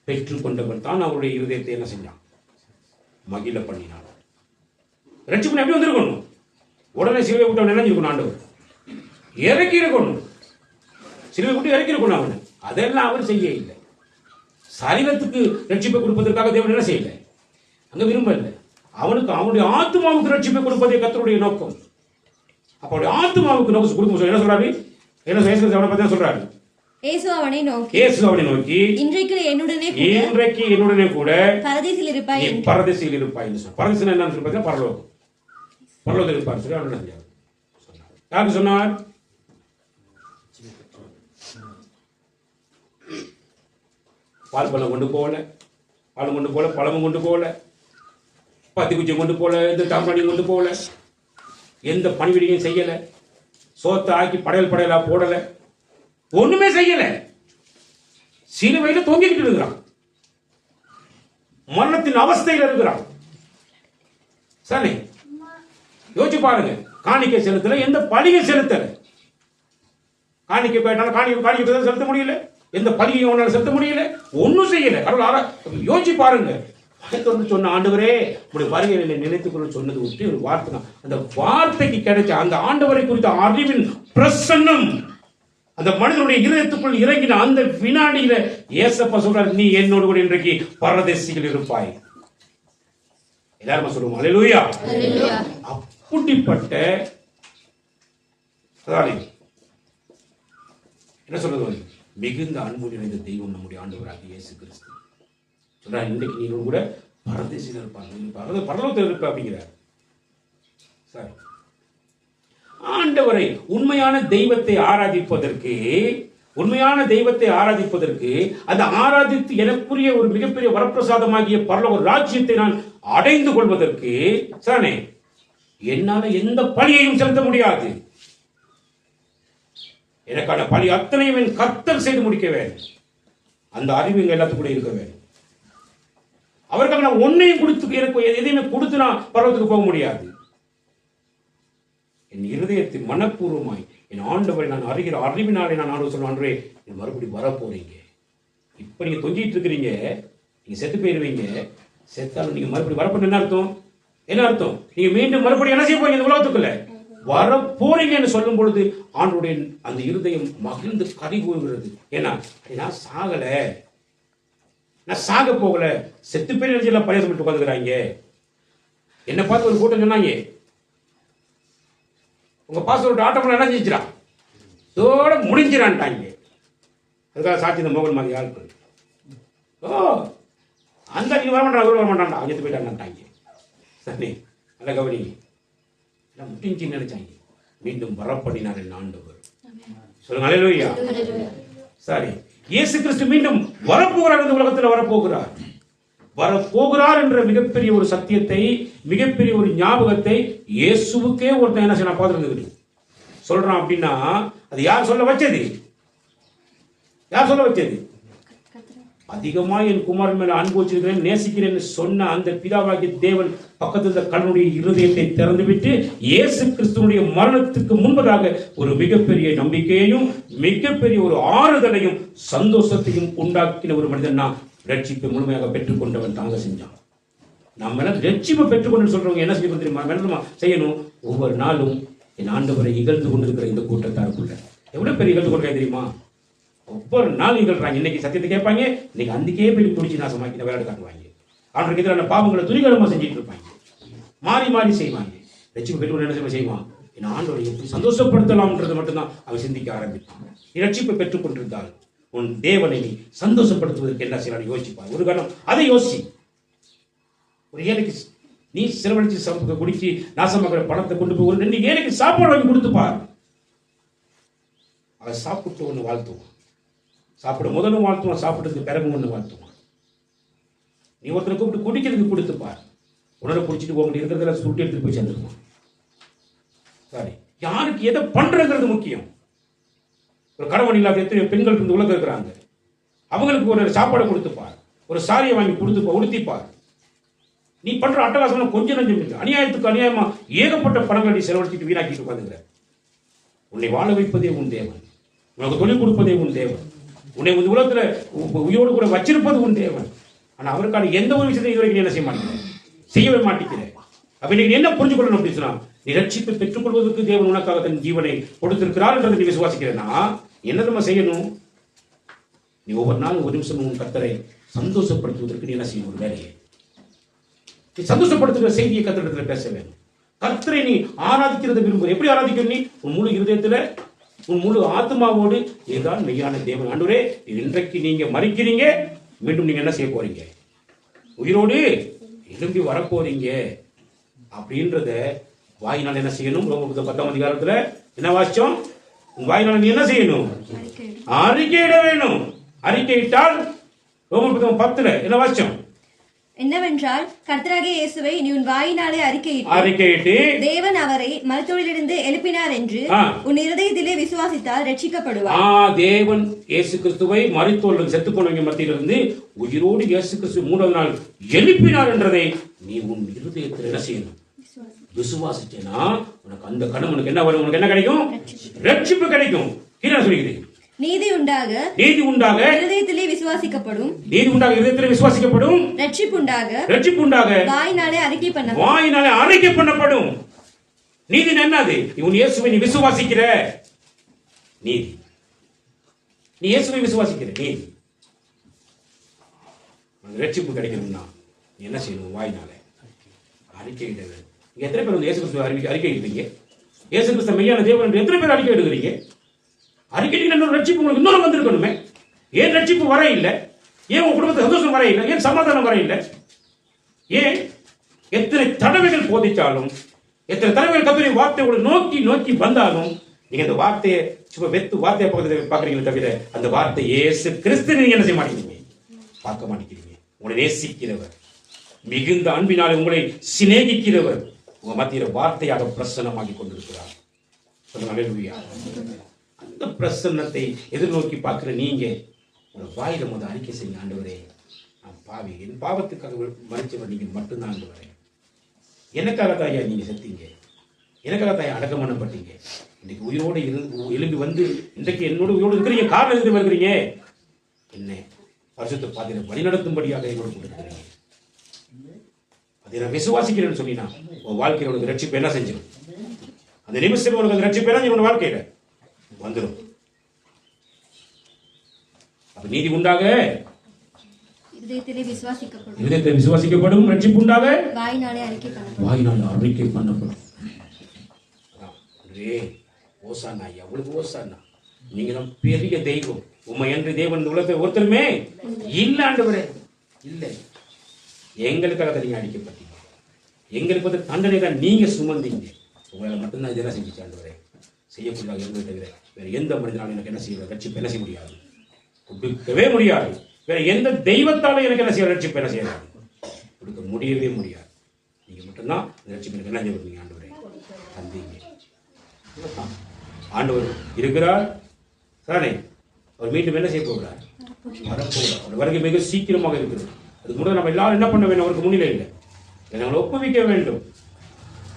பெற்றுக் கொண்டவர் தான் அவருடைய இருதயத்தை என்ன செஞ்சான்? மகிழ பண்ணினான். ரட்சிப்பு எப்படி வந்திருக்கணும்? உடனே சிலுவை விட்டு அவன் நினைஞ்சிருக்கணும். ஆண்டவர் இறக்கி இருக்கணும். சிலுவை விட்டு இறக்கி இருக்கணும். அவன் அதெல்லாம் அவர் செய்ய இல்லை. சரீரத்துக்கு ரட்சிப்பை கொடுப்பதற்காக தேவன் என்ன செய்யல? அங்க விரும்பல. அவனுக்கு அவனுடைய ஆத்மாவுக்கு ரட்சிப்பை கொடுப்பதே கர்த்தருடைய நோக்கம். அப்ப அவருடைய ஆத்மாவுக்கு நோக்கம் கொடுக்கும். என்ன சொல்றாரு? அவனை பத்தி சொல்றாரு. இயேசு அவனை நோக்கி, இன்றைக்கு என்னுடனே கூட பரதீசில் இருப்பாய். பரதீசில் என்ன சொல்றது? பரலோகத்தில் இருப்பார் சொல்லி அவன் யாருக்கு சொன்னார்? பால் பழம் கொண்டு போகல, பாலும் கொண்டு போகல, பழமும் கொண்டு போகல, பத்தி குச்சியும் கொண்டு போகல, எந்த தாம்பரணியும் கொண்டு போகல, எந்த பணிவிடையும் செய்யல, சோத்தை ஆக்கி படையலா போடல, ஒண்ணுமே செய்யல. சிலுவையில தொங்கிக்கிட்டு இருக்கிறான். மரணத்தின் அவஸ்தையில் இருக்கிறான். சரி, யோசிச்சு பாருங்க. காணிக்கை செலுத்தல, எந்த பலிகை செலுத்தல. காணிக்கை போயிட்டாலும் காணிக்கை செலுத்த முடியல, எந்த பலிகையும் அவனால செலுத்த முடியல, ஒன்னும் செய்யல. யோசிச்சு பாருங்க. சொன்ன ஆண்டவரே உடைய வருகையை நினைத்துக் கொள்ள சொன்னது ஒட்டி ஒரு வார்த்தை தான். அந்த வார்த்தைக்கு கிடைச்ச அந்த ஆண்டவரை குறித்த அறிவின் பிரசன்னம் அந்த மனிதனுடைய இதயத்துக்குள் இறங்கின அந்த வினாடியில ஏசப்பா சொல்றார், நீ என்னோடு கூட இன்றைக்கு பரதேசிகள் இருப்பாய். எல்லாருமா சொல்லுவோம் அல்லேலூயா. அப்படிப்பட்ட என்ன சொல்றது? மிகுந்த அன்பு நிறைந்த தெய்வம் நம்முடைய ஆண்டவராக இயேசு கிறிஸ்து சொல்றார், இன்றைக்கு நீ கூட பரதேசிகள் இருப்பாங்க, பரலோகத்தில் இருப்ப அப்படிங்கிறார். சரி, ஆண்டவரை உண்மையான தெய்வத்தை ஆராதிப்பதற்கு அந்த ஆராதித்து எனக்குரிய ஒரு மிகப்பெரிய வரப்பிரசாதமாகிய பரலோக ராஜ்யத்தை நான் அடைந்து கொள்வதற்கு சானே என்னால எந்த பலியையும் செலுத்த முடியாது. எனக்கான பலி அத்தனையும் என் கர்த்தர் செய்து முடிக்க வேண்டும். அந்த அறிவு எங்க எல்லாத்துக்கும் கூட இருக்க வேண்டும். அவருக்காக நான் ஒன்னையும் கொடுத்து எனக்கு எதையுமே கொடுத்து நான் பரலோகத்துக்கு போக முடியாது. என் இருதயத்தில் மனப்பூர்வமாய் என் ஆண்டவரை நான் அறிகிற அறிவினாலே நான் ஆண்டு சொல்லுவான்றே, நீ மறுபடியும் வரப்போறீங்க. இப்ப நீங்க தொங்கிட்டு இருக்கிறீங்க, நீங்க செத்து போயிருவீங்க. செத்தாலும் நீங்க மறுபடியும் வரப்போற என்ன அர்த்தம்? நீங்க மீண்டும் மறுபடியும் என்ன செய்ய போறீங்க? இந்த உலகத்துக்குள்ள வரப்போறீங்கன்னு சொல்லும் பொழுது ஆண்டுடைய அந்த இருதயம் மகிழ்ந்து கறி கூறுகிறது. ஏன்னா நான் சாகல, நான் சாக போகல, செத்து பேர் நினைச்செல்லாம் பரியாசம் பண்ணிட்டு உட்காந்துக்கிறாங்க. என்னை பார்த்து ஒரு கூட்டம் சொன்னாங்க, உங்க பாஸ்டர் ஆட்டம் என்ன செஞ்சிடா இதோட முடிஞ்சிடான்ட்டாங்க. அதுக்காக சாட்சி இந்த மோகன் மாதிரி ஆட்கள் அந்த நீ வரமாட்டான், அவர் வரமாட்டான்டா, அஞ்சு போயிட்டான்ட்டாங்க. சரி, நல்ல கவனி, முடிஞ்சுன்னு நினைச்சாங்க. மீண்டும் வரப்படினார் என் ஆண்டவர். சொல்லுங்க அல்லேலூயா. சரி, இயேசு கிறிஸ்து மீண்டும் வரப்போகிறார், இந்த உலகத்தில் வரப்போகிறார் என்ற மிகப்பெரிய ஒரு சத்தியத்தை, மிகப்பெரிய ஒரு ஞாபகத்தை இயேசுவுக்கே ஒருத்தன் என்ன செய்ய பார்த்துட்டு சொல்றான் அப்படின்னா அது யார் சொல்ல வச்சது? அதிகமா என் குமாரன் மேல அன்பு வச்சிருக்கிறேன், நேசிக்கிறேன் சொன்ன அந்த பிதாவாகிய தேவன் பக்கத்தில் கண்ணுடைய இருதயத்தை திறந்துவிட்டு இயேசு கிறிஸ்துவனுடைய மரணத்துக்கு முன்பதாக ஒரு மிகப்பெரிய நம்பிக்கையையும் மிகப்பெரிய ஒரு ஆறுதலையும் சந்தோஷத்தையும் உண்டாக்கின ஒரு மனிதன் நான் ரட்சிப்பை முழுமையாக பெற்றுக்கொண்டவன் தாங்க செஞ்சான். நம்ம ரட்சிப்பை பெற்றுக்கொண்டு சொல்றவங்க என்ன செய்ய தெரியுமா செய்யணும்? ஒவ்வொரு நாளும் என் ஆண்டவரை இகழ்ந்து கொண்டிருக்கிற இந்த கூட்டத்தாருக்குள்ள எவ்வளவு பெரிய இகழ்ந்து கொள்கை தெரியுமா? ஒவ்வொரு நாள் நிகழ்றாங்க. இன்னைக்கு சத்தியத்தை கேட்பாங்க, இன்னைக்கு அன்றைக்கே போய் குடிச்சு நாசமாக்கி விளையாடு காட்டுவாங்க. அவனுக்கு எதிரான பாவங்களை துரிகரமாக செஞ்சுட்டு இருப்பாங்க, மாறி மாறி செய்வாங்க. ரட்சிப்பு பெற்றவன் என்ன செய்வான்? என் ஆண்டவரை எப்படி சந்தோஷப்படுத்தலாம்ன்றது மட்டும்தான் அவன் சிந்திக்க ஆரம்பிப்பான். நீ ரட்சிப்பை பெற்றுக் கொண்டிருந்தால் உன் தேவனை நீ சந்தோஷப்படுத்துவதற்கு என்ன செய்யலாம் யோசிப்பார். ஒரு கணம் அதை யோசி. ஒரு ஏழைக்கு நீ செலவழிச்சு குடிச்சு நாசமாக்கிற பணத்தை கொண்டு போய் ஒரு 2 ஏழைக்கு சாப்பாடு வாங்கி கொடுத்துப்பார். அவன் சாப்பிட்டு ஒன்று வாழ்த்துவான், சாப்பிட முதலும் வாழ்த்துவான், சாப்பிட்டதுக்கு பிறகு ஒன்று வாழ்த்துவான். நீ ஒருத்தரை கூப்பிட்டு குடிக்கிறதுக்கு கொடுத்துப்பார். உணர குடிச்சிட்டு போக முடியும், இருக்கிறதுல சுருட்டி எடுத்துட்டு போய் சேர்ந்துருவான். சரி, யாருக்கு எதை பண்றதுங்கிறது முக்கியம். ஒரு கணவன் இல்லாத எத்தனை பெண்கள் இருந்து உலகம் இருக்கிறாங்க, அவங்களுக்கு ஒரு சாப்பாடு கொடுத்துப்பார், ஒரு சாரியை வாங்கி கொடுத்துப்பா, உடுத்திப்பார். நீ பண்ற அட்டகாசம் கொஞ்சம் நஞ்சம் இல்லை, அநியாயத்துக்கு அநியாயமா ஏகப்பட்ட பணங்களை நீ செலவழிச்சிட்டு வீணாக்கிட்டு உட்காந்துங்கிற. உன்னை வாழ வைப்பதே உன் தேவன், உனக்கு தொழில் கொடுப்பதே உன் தேவன், உன்னை இந்த உலகத்துல உயிரோடு கூட வச்சிருப்பது உன் தேவன். ஆனா அவருக்கான எந்த ஒரு விஷயத்தையும் இதுவரைக்கும் என்ன செய்ய மாட்டேங்கிற, செய்யவே மாட்டேங்கிற. அப்ப நீங்க என்ன புரிஞ்சுக்கொள்ளணும் அப்படின்னு சொன்னா, நீ ரட்சிப்பை பெற்றுக் கொள்வதற்கு தேவன் உனக்காக தன் ஜீவனை கொடுத்திருக்கிறார் என்றதை நீ விசுவாசிக்கிறேன்னா என்ன நம்ம செய்யணும்? நீ ஒவ்வொரு நாளும் ஒரு நிமிஷம் உன் கர்த்தரை சந்தோஷப்படுத்துவதற்கு நீ என்ன செய்யணும்? ஒரு வேலையை நீ சந்தோஷப்படுத்துகிற செய்தியை கர்த்தரிடத்துல பேச வேண்டும். கர்த்தரை நீ ஆராதிக்கிறத விரும்புகிற. எப்படி ஆராதிக்கணும்? நீ உன் முழு இருதயத்துல உன் முழு ஆத்மாவோடு இதுதான் மெய்யான தேவன். ஆண்டவரே, இன்றைக்கு நீங்க மறிக்கிறீங்க, மீண்டும் நீங்க என்ன செய்ய போறீங்க? உயிரோடு எழும்பி வரப்போறீங்க அப்படின்றத வாயினால் என்ன செய்யணும்? ரோமர் 10ஆம் அதிகாரத்துல என்ன வாசிச்சோம்? உன் வாயினால் நீ என்ன செய்யணும்? அறிக்கையிட வேணும். அறிக்கையிட்டால் ரோமர் 10 என்ன வாசிச்சோம்? என்னவென்றால் கர்த்தராகிய இயேசுவை நீ உன் வாயினாலே அறிக்கையிட்டு தேவன் அவரை மரித்தோரிலிருந்து எழுப்பினார் என்று உன் இருதயத்திலே விசுவாசித்தால் ரட்சிக்கப்படுவார். தேவன் இயேசு கிறிஸ்துவை மரித்தோரிலிருந்து செத்து போனவங்க மத்தியிலிருந்து உயிரோடு இயேசு கிறிஸ்து 3ஆம் நாள் எழுப்பினார் என்றதை நீ உன் இருதயத்தில் என்ன செய்யணும்? விசுவாசிச்சேனா உனக்கு அந்த கணம் உனக்கு என்ன வரும்? உனக்கு என்ன கிடைக்கும்? ரட்சிப்பு கிடைக்கும். கீழே சொல்லிக்கிறேன், நீதி உண்டாக இருதயத்திலே விசுவாசிக்கப்படும், நீதி உண்டாக இருதயத்திலே விசுவாசிக்கப்படும், ரட்சிப்பு உண்டாக வாயினாலே அறிக்கை பண்ணப்படும். நீதி என்னது? உன் இயேசுவை நீ விசுவாசிக்கிற நீதி, நீ இயேசுவை விசுவாசிக்கிற நீதி. ரட்சிப்பு கிடைக்கணும்னா நீ என்ன செய்யணும்? வாயினாலே அறிக்கையிட வேண்டும். இங்க எத்தனை பேர் வந்து இயேசு கிறிஸ்துவை அறிக்கை இடுறீங்க? இயேசு கிறிஸ்து மெய்யான தேவன் என்று எத்தனை பேர் அறிக்கை எடுக்கிறீங்க? அறிக்கையிட்டு ரட்சிப்பு உங்களுக்கு இன்னொரு வந்திருக்கணுமே. ஏன் ரட்சிப்பு வர இல்லை? ஏன் உங்க குடும்பத்தை சந்தோஷம் வர இல்லை? ஏன் சமாதானம் வர இல்லை? ஏன் எத்தனை தடவைகள் போதிச்சாலும், எத்தனை தடவைகள் கர்த்தருடைய வார்த்தை உங்களை நோக்கி நோக்கி வந்தாலும் நீங்க அந்த வார்த்தையை சும்மா வெத்து வார்த்தையை பாக்குறீங்களே தவிர அந்த வார்த்தை இயேசு கிறிஸ்து நீங்க என்ன செய்ய மாட்டேங்கிறீங்க? பார்க்க மாட்டேங்கிறீங்க. உங்களை நேசிக்கிறவர், மிகுந்த அன்பினாலே உங்களை சிநேகிக்கிறவர் உங்க மத்தியில வார்த்தையாக பிரசன்னமாகி கொண்டிருக்கிறார். அந்த பிரசன்னத்தை எதிர்நோக்கி பார்க்கிற நீங்க உங்க வாயில முதல் அறிக்கை செய்யுங்க, ஆண்டவரே நான் பாவி, என் பாவத்துக்காக மறைச்சவர் நீங்க மட்டும்தான் ஆண்டவரே. எனக்காக தாயா நீங்க செத்தீங்க, எனக்காக தாயா அடக்கம் பண்ணப்பட்டீங்க. இன்னைக்கு உயிரோடு எழும்பி வந்து இன்றைக்கு என்னோட உயிரோடு இருக்கிறீங்க. காரணம் இருந்து வருகிறீங்க, என்ன பரிசுத்த பாதையில வழிநடத்தும்படியாக என்னோட கொடுக்கிறீங்க. அதை நான் விசுவாசிக்கிறேன்னு சொன்னீங்கன்னா உன் வாழ்க்கையில் உனக்கு ரட்சிப்பு என்ன செஞ்சிடும்? அந்த நிமிஷம் உனக்கு அந்த ரட்சிப்பு என்ன உன் வாழ்க்கையில வந்துடும். அப்ப நீதி உண்டாக இதயத்திலே விசுவாசிக்கப்படும், ரட்சிப்பு உண்டாக வாயினாலே அறிக்கை பண்ணப்படும். ஓசானா, எவ்வளவு ஓசானா, நீங்க தான் பெரிய தெய்வம். உண்மை என்று தேவன் உலகத்தை ஒருத்தருமே இல்ல ஆண்டவரே, இல்லை. எங்களுக்காக நீங்க அடிக்கப்பட்டீங்க, எங்களுக்கு வந்து தண்டனை தான் நீங்க சுமந்தீங்க. உங்களால மட்டும்தான் இதெல்லாம் செஞ்சுச்சு ஆண்டவரே. செய்யக்கூடாது என்பதை தவிர வேற எந்த மனிதனாலும் எனக்கு என்ன செய்ய ரட்சிப்பு என்ன செய்ய முடியாது, கொடுக்கவே முடியாது. வேற எந்த தெய்வத்தாலும் எனக்கு என்ன செய்ய ரட்சிப்பு என்ன செய்யறாங்க, கொடுக்க முடியவே முடியாது. நீங்க மட்டும்தான் ரட்சிப்பு எனக்கு என்ன செய்வீங்க ஆண்டவரே தந்தீங்க. ஆண்டவர் இருக்கிறார் தானே, அவர் மீண்டும் என்ன செய்ய போகிறார்? வரப்போகிறார். வருகை மிக சீக்கிரமாக இருக்கிறது. அதுக்கு முன்னாடி நம்ம எல்லாரும் என்ன பண்ண வேண்டும்? அவருக்கு முன்னிலை இல்லை, நாங்கள் ஒப்புவிக்க வேண்டும்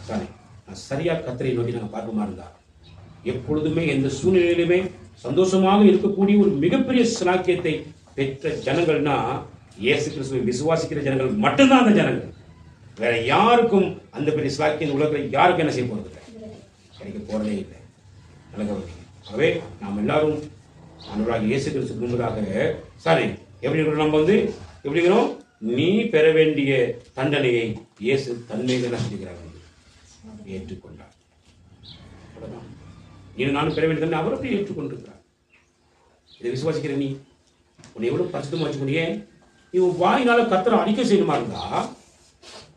தானே. நான் சரியா கர்த்தரை நோக்கி நாங்கள் பார்ப்போமா இருந்தா எப்பொழுதுமே எந்த சூழ்நிலையிலுமே சந்தோஷமாக இருக்கக்கூடிய ஒரு மிகப்பெரிய சாக்கியத்தை பெற்ற ஜனங்கள்னா இயேசு கிறிஸ்துவை விசுவாசிக்கிற ஜனங்கள் மட்டும்தான் அந்த ஜனங்கள். வேற யாருக்கும் அந்த பெரிய சாக்கியம் உலகத்தில் யாருக்கும் என்ன செய்ய போறது இல்லை, கிடைக்க போறதே இல்லை. ஆகவே நாம் எல்லாரும் ஆண்டவராகிய இயேசு கிறிஸ்து முன்பதாக சாரி எப்படி இருக்கிறோம்? நம்ம எப்படி இருக்கிறோம்? நீ பெற வேண்டிய தண்டனையை இயேசு தன்மையில என்ன செஞ்சுக்கிறார்? ஏற்றுக்கொண்டார். அவ்வளவுதான். நீ நானும் பெற வேண்டிய தண்டனை அவர் அப்படி ஏற்றுக்கொண்டிருக்கிறார். இதை விசுவாசிக்கிற நீ உன்னை எவ்வளவு பரிசுத்தமா வச்சுக்கணும். ஏன் நீ உன் வாயினால கர்த்தரை அறிக்கை செய்யணுமா இருந்தா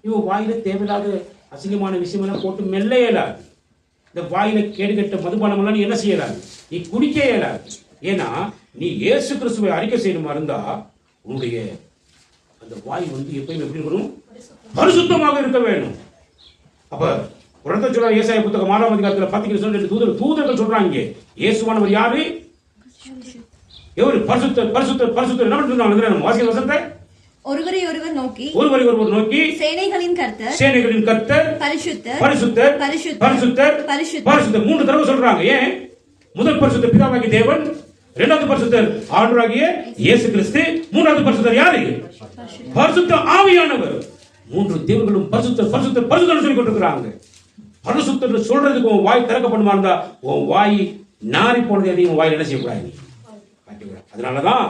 இவன் வாயில தேவையில்லாத அசிங்கமான விஷயம் எல்லாம் போட்டு மெல்ல இயலாது. இந்த வாயில கேடுகட்ட மதுபானம் எல்லாம் நீ என்ன செய்யலாது? நீ குடிக்க இயலாது. ஏன்னா நீ இயேசு கிறிஸ்துவை அறிக்கை செய்யணுமா இருந்தா உன்னுடைய அந்த வாய் எப்பயும் எப்படி இருக்கணும்? பரிசுத்தமாக இருக்க வேணும். அப்ப உரத்த சொல்ற ஏசாயா புத்தகம் 6ஆம் அதிகாரத்துல பாத்தீங்கன்னா தூதர்கள் சொல்றாங்க இயேசுவானவர் யாரு? எவரு? பரிசுத்தர் பரிசுத்தர் பரிசுத்தர். என்ன பண்றாங்க? வாசிக்கிற வசனத்தை ஒருவரை ஒருவர் நோக்கி சேனைகளின் கர்த்தர் பரிசுத்தர் பரிசுத்தர் பரிசுத்தர் பரிசுத்தர் பரிசுத்தர் 3 தடவை சொல்றாங்க. ஏன்? முதல் பரிசுத்தர் பிதாவாகிய தேவன், இரண்டாவது பரிசுத்தர் ஆண்டவராகிய இயேசு கிறிஸ்து, மூன்றாவது பரிசுத்தர் யாரு? பரிசுத்த ஆவியானவர். 3 தேவர்களும் பரிசுத்தர் பரிசுத்தர் பரிசுத்தர் சொல்லி கொண்டிருக்கிறாங்க. பரிசுத்தர் சொல்றதுக்கு உன் வாய் திறக்கப்படுமா இருந்தா உன் வாய் நாரி போனது எதையும் வாயில் என்ன செய்யக்கூடாது? அதனாலதான்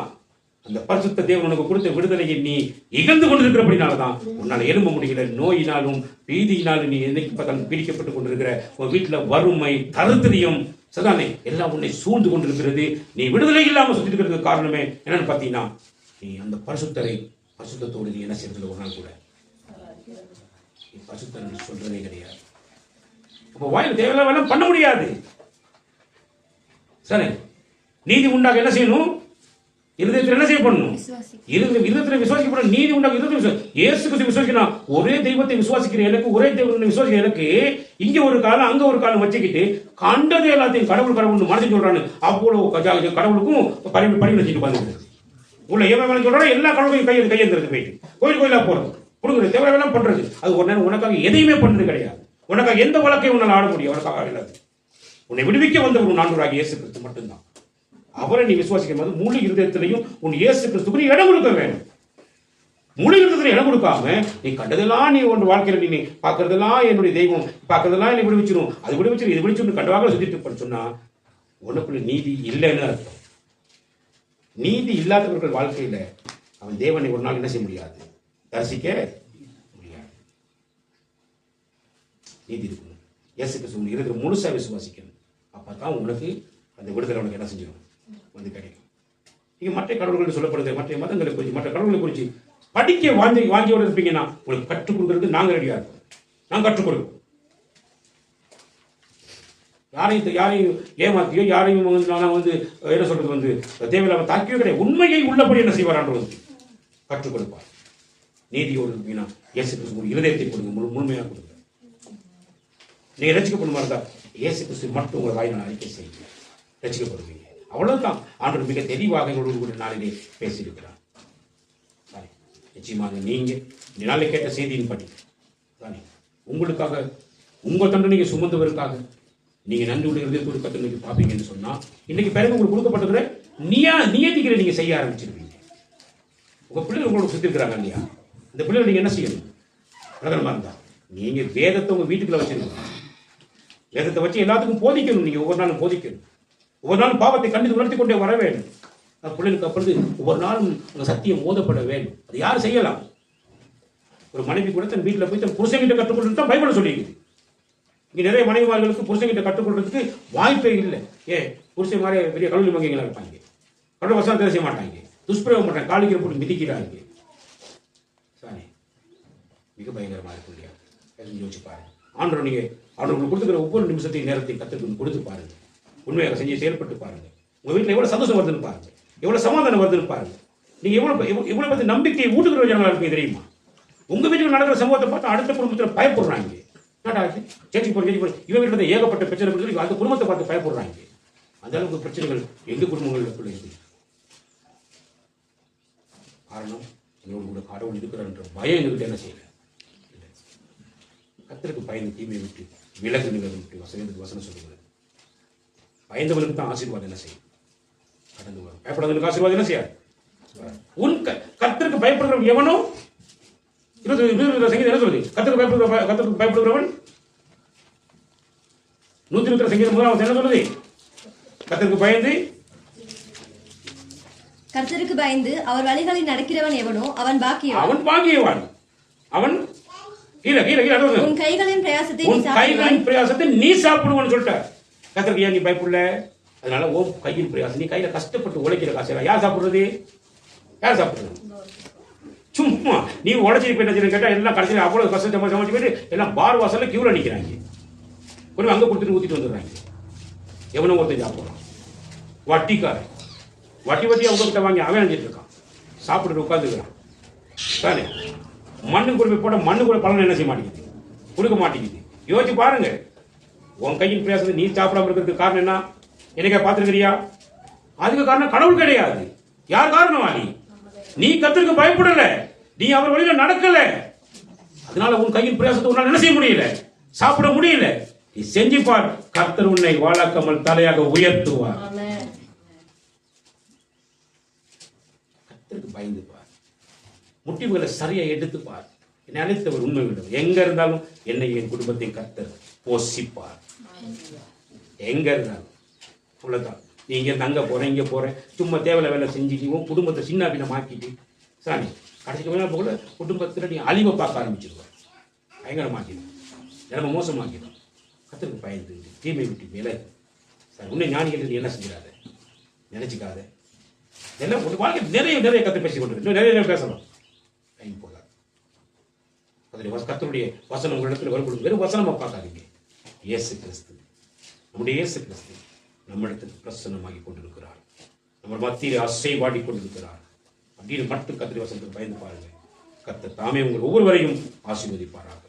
அந்த பரிசுத்த தேவன் உனக்கு கொடுத்த விடுதலையை நீ இகழ்ந்து கொண்டிருக்கிறபடினாலதான் உன்னால எழும்ப முடியல. நோயினாலும் பீதியினாலும் நீ என்னைக்கு பார்த்தாலும் பீடிக்கப்பட்டு கொண்டிருக்கிற உன் வீட்டுல வறுமை தரித்திரியம் சதானே எல்லாம் உன்னை சூழ்ந்து கொண்டிருக்கிறது. நீ விடுதலை இல்லாம சுத்தி இருக்கிறதுக்கு காரணமே என்னன்னு பாத்தீங்கன்னா நீ அந்த பரிசுத்தத்தோடு நீ என்ன செய்யறதுல ஒரு நாள் கூட நீ பரிசுத்தம் சொல்றதே கிடையாது. அப்ப வாயில் தேவையில்ல பண்ண முடியாது. சரி, நீதி உண்டாக என்ன செய்யணும்? இருதயத்தில் என்ன செய்ய பண்ணணும்? இருதயத்தில் விசுவாசிக்கப்பட நீதி உண்டாக இயேசு கிறிஸ்து விசுவாசிக்கணும். ஒரே தெய்வத்தை விசுவாசிக்கிற எனக்கு, ஒரே தெய்வத்தை விசுவாசிக்கிற எனக்கு இங்க ஒரு காலம் அங்க ஒரு காலம் வச்சுக்கிட்டு கண்டது எல்லாத்தையும் கடவுள் மனசு சொல்றான்னு அவ்வளவு கடவுளுக்கும் பணி வச்சுட்டு உட்காந்து உள்ள ஏன் சொல்றாங்க எல்லா கடவுளையும் கையெழுந்துறது போயிட்டு கோயிலா போறது கொடுக்குறது தேவையெல்லாம் பண்றது. அது ஒரு நேரம் உனக்காக எதையுமே பண்றது கிடையாது. உனக்காக எந்த வழக்கையும் உன்னால் ஆட முடியும்? உனக்காக ஆடாது. உன்னை விடுவிக்க வந்தவர் ஆண்டவராகிய இயேசு கிறிஸ்து மட்டும்தான். அவரை நீ விசுவாசிக்கும் போது முழு இருதயத்திலையும் உன் இயேசு கிறிஸ்துக்கு நீ இடம் கொடுக்க வேண்டும். முழு இருதயத்துல இடம் கொடுக்காம நீ கண்டதெல்லாம் நீ உன் வாழ்க்கையில நீ பார்க்கறதெல்லாம் என்னுடைய தெய்வம், பார்க்கறதெல்லாம் என்னை விடுவிச்சிடும், அது விடுவிச்சிடும், இது விடுவிச்சு கண்டவாக சுத்திட்டு சொன்னா உனக்குள்ள நீதி இல்லைன்னு அர்த்தம். நீதி இல்லாதவர்கள் வாழ்க்கையில அவன் தேவனை ஒரு நாள் என்ன செய்ய முடியாது? தரிசிக்க முடியாது. நீதி இருக்கணும். இயேசு கிறிஸ்து இருக்கிற முழுசா விசுவாசிக்கணும். அப்பதான் உனக்கு அந்த விடுதலை உனக்கு என்ன செஞ்சிடும்? கிடைக்கும். நீங்க மற்ற கடவுள்கள் சொல்லப்படுது, மற்ற மதங்களை குறித்து மற்ற கடவுள்களை குறித்து படிக்க வாங்கியோட இருப்பீங்கன்னா உங்களுக்கு கற்றுக் கொடுக்கறதுக்கு நாங்க ரெடியா இருக்கோம். நாங்க கற்றுக் கொடுப்போம். யாரையும் ஏமாத்தியோ யாரையும் என்ன சொல்றது தேவையில்லாம தாக்கியோ கிடையாது. உண்மையை உள்ளபடி என்ன செய்வார்? கற்றுக் கொடுப்பார். நீதியோடு இருப்பீங்கன்னா இயேசு கிறிஸ்து இருதயத்தை கொடுங்க, முழுமையாக கொடுங்க. நீங்க ரசிக்கப்படும் இருந்தா இயேசு கிறிஸ்து மட்டும் உங்கள் வாயினால் அறிக்கை செய்யுங்க, ரசிக்கப்படுவீங்க. அவ்வளவுதான். ஆண்டவர் மிக தெளிவாக எங்களோடு கூட நாளிலே பேசியிருக்கிறார். நிச்சயமாக நீங்க இந்த நாளில் கேட்ட செய்தியின் படி உங்களுக்காக உங்கள் தண்டனையை சுமந்தவருக்காக நீங்க நன்றியுடைய இருதயத்தோடு கத்தனைக்கு பார்ப்பீங்கன்னு சொன்னா இன்னைக்கு பிறகு உங்களுக்கு கொடுக்கப்பட்டிருக்கிற நியதிகளை நீங்க செய்ய ஆரம்பிச்சிருப்பீங்க. உங்க பிள்ளைகள் உங்களுக்கு சுத்தி இருக்கிறாங்க இல்லையா? இந்த பிள்ளைகள் நீங்க என்ன செய்யணும்? பிரதமர் இருந்தா நீங்க வேதத்தை உங்க வீட்டுக்குள்ள வச்சிருக்கணும். வேதத்தை வச்சு எல்லாத்துக்கும் போதிக்கணும். நீங்க ஒவ்வொரு நாளும் போதிக்கணும். ஒவ்வொரு நாளும் பாவத்தை கண்டித்து உணர்த்தி கொண்டே வர வேண்டும். பிள்ளைகளுக்கு அப்பொழுது ஒவ்வொரு நாளும் அந்த சத்தியம் ஓதப்பட வேண்டும். அது யார் செய்யலாம்? ஒரு மனைவி கூட தன் வீட்டில் போய் தன் புருஷங்கிட்ட கற்றுக்கொள்றது தான் பைபிள் சொல்லியிருக்கு. இங்க நிறைய மனைவிமார்களுக்கு புருஷங்கிட்ட கற்றுக்கொள்றதுக்கு வாய்ப்பே இல்லை. புருஷன் மாதிரி பெரிய கல்லூரி மங்கைகளா இருப்பாங்க. கடவுள் வசனத்தை செய்ய மாட்டாங்க, துஷ்பிரயோகம் பண்றாங்க, காலிக்கிற போட்டு மிதிக்கிறாங்க. சாரி, மிக பயங்கரமா இருக்கும் இல்லையா? யோசிச்சு பாருங்க. ஆண்டவர் நீங்க அவர்களுக்கு கொடுத்துக்கிற ஒவ்வொரு நிமிஷத்தையும் நேரத்தையும் கற்றுக்கு கொடுத்து பாருங்க. உண்மையாக செஞ்சு செயல்பட்டு பாருங்க. உங்க வீட்டில் எவ்வளவு சந்தோஷம் வருதுன்னு பாருங்க, எவ்வளவு சமாதானம் வருதுன்னு பாருங்க. நீங்க எவ்வளவு பத்தி நம்பிக்கையை ஊட்டுக்கிற ஜனங்களா இருப்பீங்க தெரியுமா? உங்க வீட்டுக்கு நடக்கிற சம்பவத்தை பார்த்து அடுத்த குடும்பத்தில் பயப்படுறாங்க. சேர்ச்சி போற இவன் வீட்டில் ஏகப்பட்ட பிரச்சனை, அந்த குடும்பத்தை பார்த்து பயப்படுறாங்க. அந்த அளவுக்கு பிரச்சனைகள் எங்க குடும்பங்களுக்குள்ள இருக்கு. காரணம் எங்களோட கூட கடவுள் இருக்கிறான்ற பயம் எங்ககிட்ட என்ன செய்யல. கர்த்தருக்கு பயந்து தீமையை விட்டு விலகு விட்டு வசனம் சொல்லுகிறது. பயந்தவனுக்கு தான் ஆசீர்வாதம் என்ன செய்யும்? கடந்து வரும். பயப்படாதவனுக்கு ஆசீர்வாதம் என்ன செய்யாது? உன் கர்த்தருக்கு பயப்படுகிறவன் எவனோ 20 சங்கீதம் என்ன சொல்லுது? கர்த்தருக்கு பயப்படுகிறவன் 120 சங்கீதம் 1 என்ன சொல்லுது? கர்த்தருக்கு பயந்து கர்த்தருக்கு பயந்து அவர் வழிகளில் நடக்கிறவன் எவனோ அவன் பாக்கியவான். அவன் பாக்கியவான். அவன் கீழே கீழே கீழே உன் கைகளின் பிரயாசத்தை நீ உன் கைகளின் பிரயாசத்தை நீ சாப்பிடுவான்னு சொல்லிட்டார். கர்த்தருக்கு ஏன் நீ பயப்படல? அதனால ஓ கையின் பிரயாசம், நீ கையில கஷ்டப்பட்டு உழைக்கிற காசு யார் சாப்பிடுறது? யார் சாப்பிடுறது? சும்மா நீ உழைச்சி போயிட்டு கேட்டா எல்லாம் கடைசியில் அவ்வளவு கஷ்டம் சமைச்சு போயிட்டு எல்லாம் பார் வாசல்ல கியூல நிக்கிறாங்க. ஒரு அங்க கொடுத்துட்டு ஊத்திட்டு வந்துடுறாங்க. எவனும் ஒருத்தன் சாப்பிடுறான். வட்டிக்காரன் வட்டி அவங்க கிட்ட வாங்கி அவன் அணிஞ்சிட்டு இருக்கான். சாப்பிட்டு உட்காந்துக்கிறான் தானே. மண்ணு கூட போட மண்ணு கூட பலன் என்ன செய்ய மாட்டேங்குது, கொடுக்க மாட்டேங்குது. யோசிச்சு பாருங்க. உன் கையின் பிரயாசத்தை நீ சாப்பிடாம இருக்கிறதுக்கு காரணம் என்ன? எனக்கே பார்த்துருக்கிறியா? அதுக்கு காரணம் கடவுள் கிடையாது. யார் காரணம்? நீ கர்த்தருக்கு பயப்படல, நீ அவர் வழியில நடக்கல. அதனால உன் கையின் பிரயாசத்தை உன்னால் என்ன செய்ய முடியல, சாப்பிட முடியல. நீ செஞ்சு பார், கர்த்தர் உன்னை வாழாக்காமல் தலையாக உயர்த்துவார். கர்த்தருக்கு பயந்து பார், முடிவுகளை சரியா எடுத்து பார். என்னை அழைத்தவர் உண்மை வேண்டும். எங்க இருந்தாலும் என்னை என் குடும்பத்தை கர்த்தர் போஷிப்பார். எங்க இருந்தாலும் அவ்வளவுதான். நீ இங்க இருந்து அங்க போறேன் இங்க போறேன் சும்மா தேவையில்ல வேலை செஞ்சுட்டு உன் குடும்பத்தை சின்ன பின்ன மாக்கிட்டு சாமி கடைசிக்கு போல குடும்பத்தில் நீ அழிவை பார்க்க ஆரம்பிச்சிருவார். பயங்கரமாக்கிடும், நிலைமை மோசமாக்கிடும். கர்த்தருக்கு பயந்து தீமை விட்டு மேலே சார் உன்னை ஞானிகள் நீ என்ன செஞ்சிடாத, நினைச்சுக்காத. எல்லாம் ஒரு வாழ்க்கை நிறைய நிறைய கற்று பேசி கொண்டு நிறைய பேசலாம். டைம் போகாது. கர்த்தருடைய வசனம் உங்களிடத்தில் வரும்பொழுது வெறும் வசனமா பார்க்காதீங்க. இயேசு கிறிஸ்து, நம்முடைய இயேசு கிறிஸ்து நம்மிடத்துக்கு பிரசன்னமாகி கொண்டிருக்கிறார். நம்ம மத்தியில் அசைவாடி கொண்டிருக்கிறார் அப்படின்னு மட்டும் கர்த்தருடைய வசனத்துக்கு பயந்து பாருங்க. கர்த்தர் தாமே உங்கள் ஒவ்வொருவரையும் ஆசீர்வதிப்பாராக.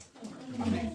ஆமென்.